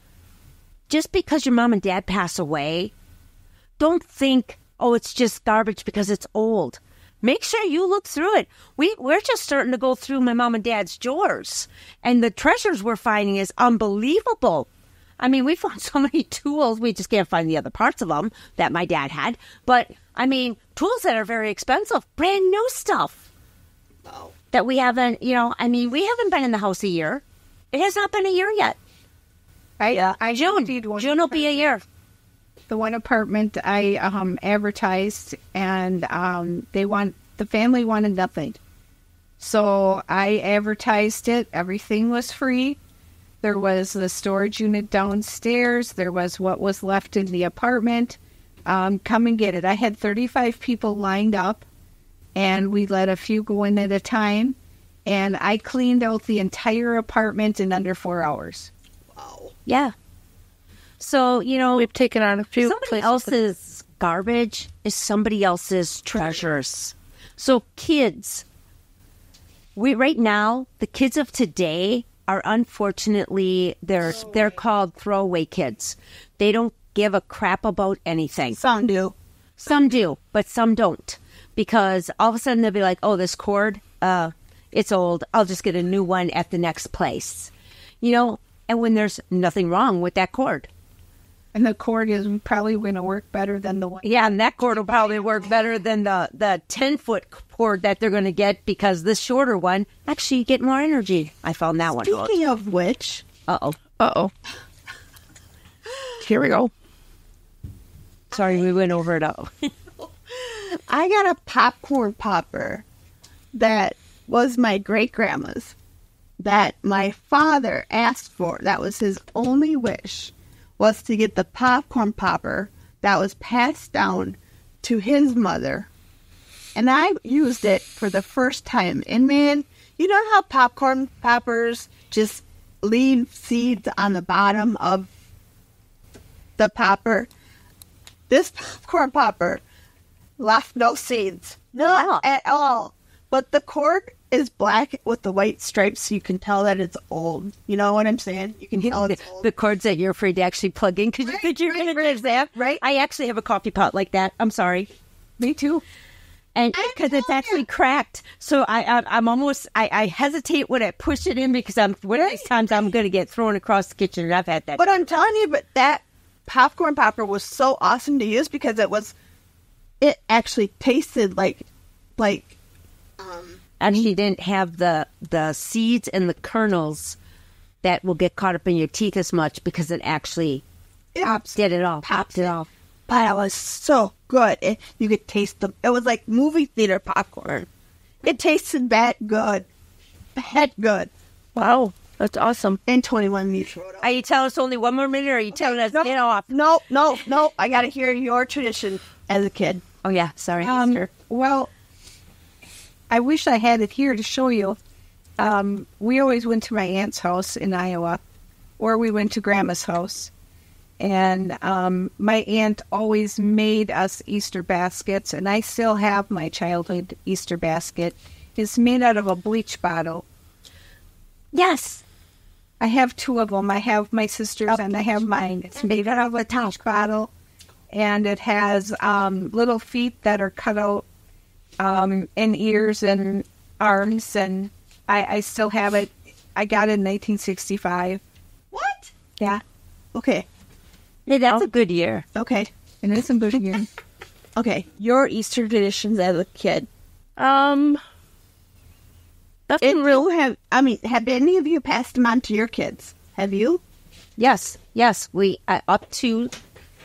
just because your mom and dad pass away, don't think, oh, it's just garbage because it's old. Make sure you look through it. We're just starting to go through my mom and dad's drawers, and the treasures we're finding is unbelievable. I mean, we found so many tools. We just can't find the other parts of them that my dad had. But, I mean, tools that are very expensive. Brand new stuff. Wow. That we haven't, we haven't been in the house a year. It has not been a year yet. June will be a year. The one apartment I advertised, and the family wanted nothing. So I advertised it. Everything was free. There was the storage unit downstairs. There was what was left in the apartment. Come and get it. I had 35 people lined up, and we let a few go in at a time. And I cleaned out the entire apartment in under 4 hours. Wow. Yeah. So, We've taken on a few somebody places. else's garbage is somebody else's treasures. So kids, right now, the kids of today are unfortunately, they're called throwaway kids. They don't give a crap about anything. Some do. Some do, but some don't. Because all of a sudden they'll be like, oh, this cord, it's old. I'll just get a new one at the next place. And when there's nothing wrong with that cord. And the cord is probably going to work better than the one. Yeah, and that cord will probably work better than the 10-foot cord that they're going to get, because this shorter one, actually you get more energy. I found that one. Speaking of which. Uh-oh. Here we go. Sorry, we went over it all. I got a popcorn popper that was my great-grandma's that my father asked for. That was his only wish, was to get the popcorn popper that was passed down to his mother. And I used it for the first time. And man, you know how popcorn poppers just leave seeds on the bottom of the popper? This popcorn popper left no seeds. Not at all. But the cord is black with the white stripes, so you can tell that it's old. You know what I'm saying? You can tell it's old. The cords that you're afraid to actually plug in because you're going to miss that. Right. I actually have a coffee pot like that. I'm sorry. Me too. And because it's actually cracked. So I'm almost, I hesitate when I push it in, because one of these times I'm going to get thrown across the kitchen, and I've had that. But I'm telling you, but that popcorn popper was so awesome to use because it actually tasted like and she didn't have the seeds and the kernels that will get caught up in your teeth as much, because it actually popped it off. But it was so good. You could taste them. It was like movie theater popcorn. It tasted bad good. Bad good. Wow. That's awesome. And 21 Beach Road. Are you telling us only one more minute, or are you telling us get off? No. I got to hear your tradition as a kid. Oh, yeah. Sorry, Easter. Well, I wish I had it here to show you. We always went to my aunt's house in Iowa, or we went to Grandma's house. And my aunt always made us Easter baskets, and I still have my childhood Easter basket. It's made out of a bleach bottle. Yes. I have two of them. I have my sister's and I have mine. It's made out of a bleach bottle, and it has little feet that are cut out, and ears and arms, and I still have it. I got it in 1965. What? Yeah. Okay. Hey, that's a good year. Okay. And it's a good year. Okay. Your Easter traditions as a kid. Nothing real. Have any of you passed them on to your kids? Have you? Yes. We up to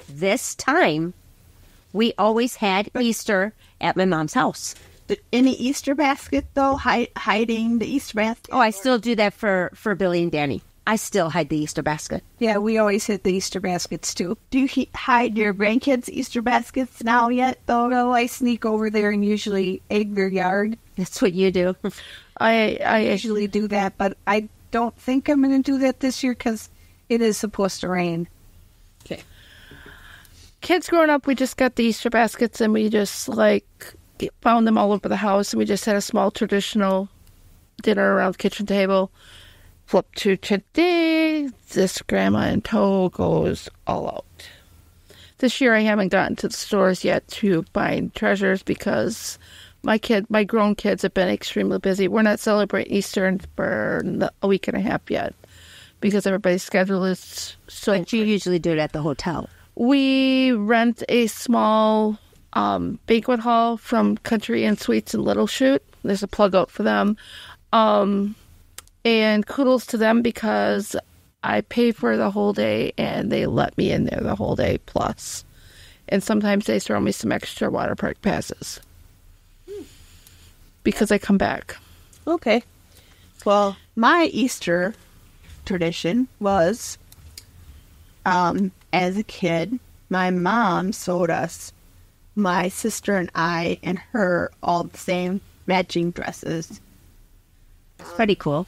this time, we always had Easter at my mom's house. Any Easter basket, though? Hiding the Easter basket? Oh, I still do that for Billy and Danny. I still hide the Easter basket. Yeah, we always hid the Easter baskets, too. Do you hide your grandkids' Easter baskets now yet, though? No, I sneak over there and usually egg their yard. That's what you do. I usually do that, but I don't think I'm going to do that this year because it is supposed to rain. Okay. Kids growing up, we just got the Easter baskets and we just found them all over the house, and we just had a small traditional dinner around the kitchen table. Flip to today, this grandma in tow goes all out. This year I haven't gotten to the stores yet to find treasures because my grown kids have been extremely busy. We're not celebrating Easter for a week and a half yet because everybody's schedule is so... But you usually do it at the hotel. We rent a small banquet hall from Country Inn Suites in Little Chute. There's a plug out for them. And kudos to them because I pay for the whole day and they let me in there the whole day plus. And sometimes they throw me some extra water park passes because I come back. Okay. Well, my Easter tradition was, as a kid, my mom sewed us, my sister and I and her, all the same matching dresses. It's pretty cool.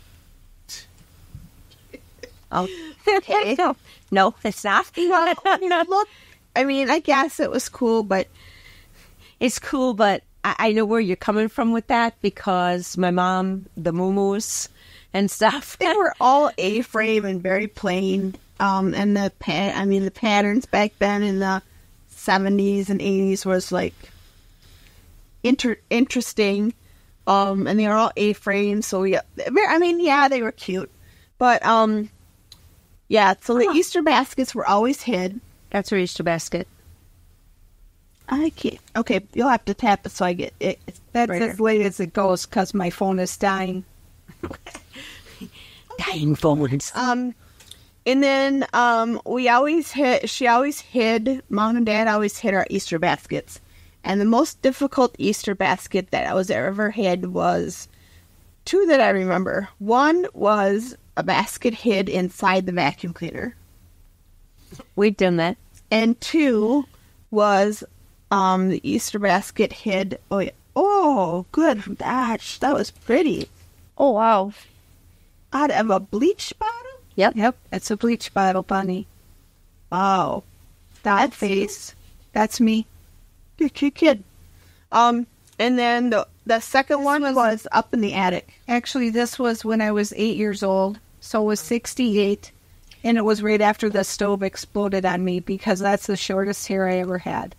Oh, okay. No, it's not. Look, I mean, I guess it was cool, but... It's cool, but I know where you're coming from with that because my mom, the moo-moos and stuff. They were all A-frame and very plain. And the patterns back then in the 70s and 80s was like interesting. And they were all A-frame, so they were cute. But yeah, so the Easter baskets were always hid. That's her Easter basket. I can't. Okay, you'll have to tap it so I get it. That's as late as it goes because my phone is dying. Dying phones. And then Mom and Dad always hid our Easter baskets. And the most difficult Easter basket that I was ever had was two that I remember. One was a basket hid inside the vacuum cleaner. We've done that. And two was the Easter basket hid. Oh, yeah. Oh, good gosh, that was pretty. Oh, wow. Out of a bleach bottle? Yep. It's a bleach bottle, Bunny. Wow. That face. That's me. You're a cute kid. And then the second one was up in the attic. Actually, this was when I was 8 years old. So it was 68. And it was right after the stove exploded on me because that's the shortest hair I ever had.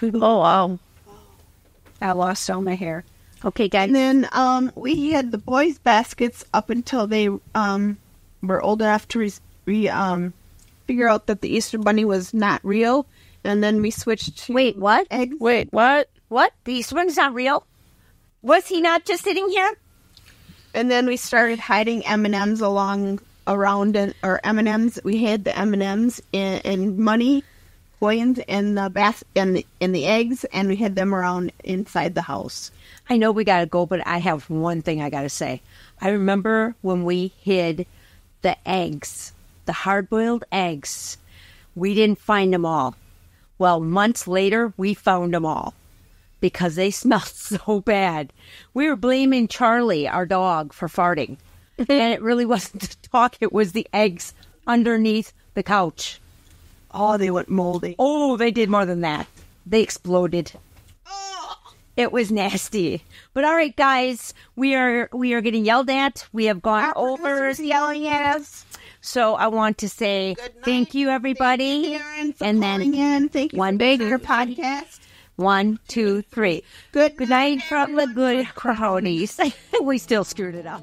Oh, wow. I lost all my hair. Okay, guys. And then we had the boys' baskets up until they were old enough to figure out that the Easter Bunny was not real. And then we switched to... Wait, what? Eggs. Wait, what? What? The Easter Bunny's not real? Was he not just sitting here? And then we started hiding M&Ms around M&Ms. We had the M&Ms in money, coins, and the eggs, and we had them around inside the house. I know we got to go, but I have one thing I got to say. I remember when we hid the eggs, the hard-boiled eggs, we didn't find them all. Well, months later, we found them all because they smelled so bad. We were blaming Charlie, our dog, for farting. And it really wasn't the dog, it was the eggs underneath the couch. Oh, they went moldy. Oh, they did more than that. They exploded. It was nasty. But all right, guys, we are getting yelled at. We have gone over yelling at us. So I want to say thank you, everybody. Karen, for and then calling in. Thank you one for big your podcast. 1, 2, 3. Good night from the Good Cronies. We still screwed it up.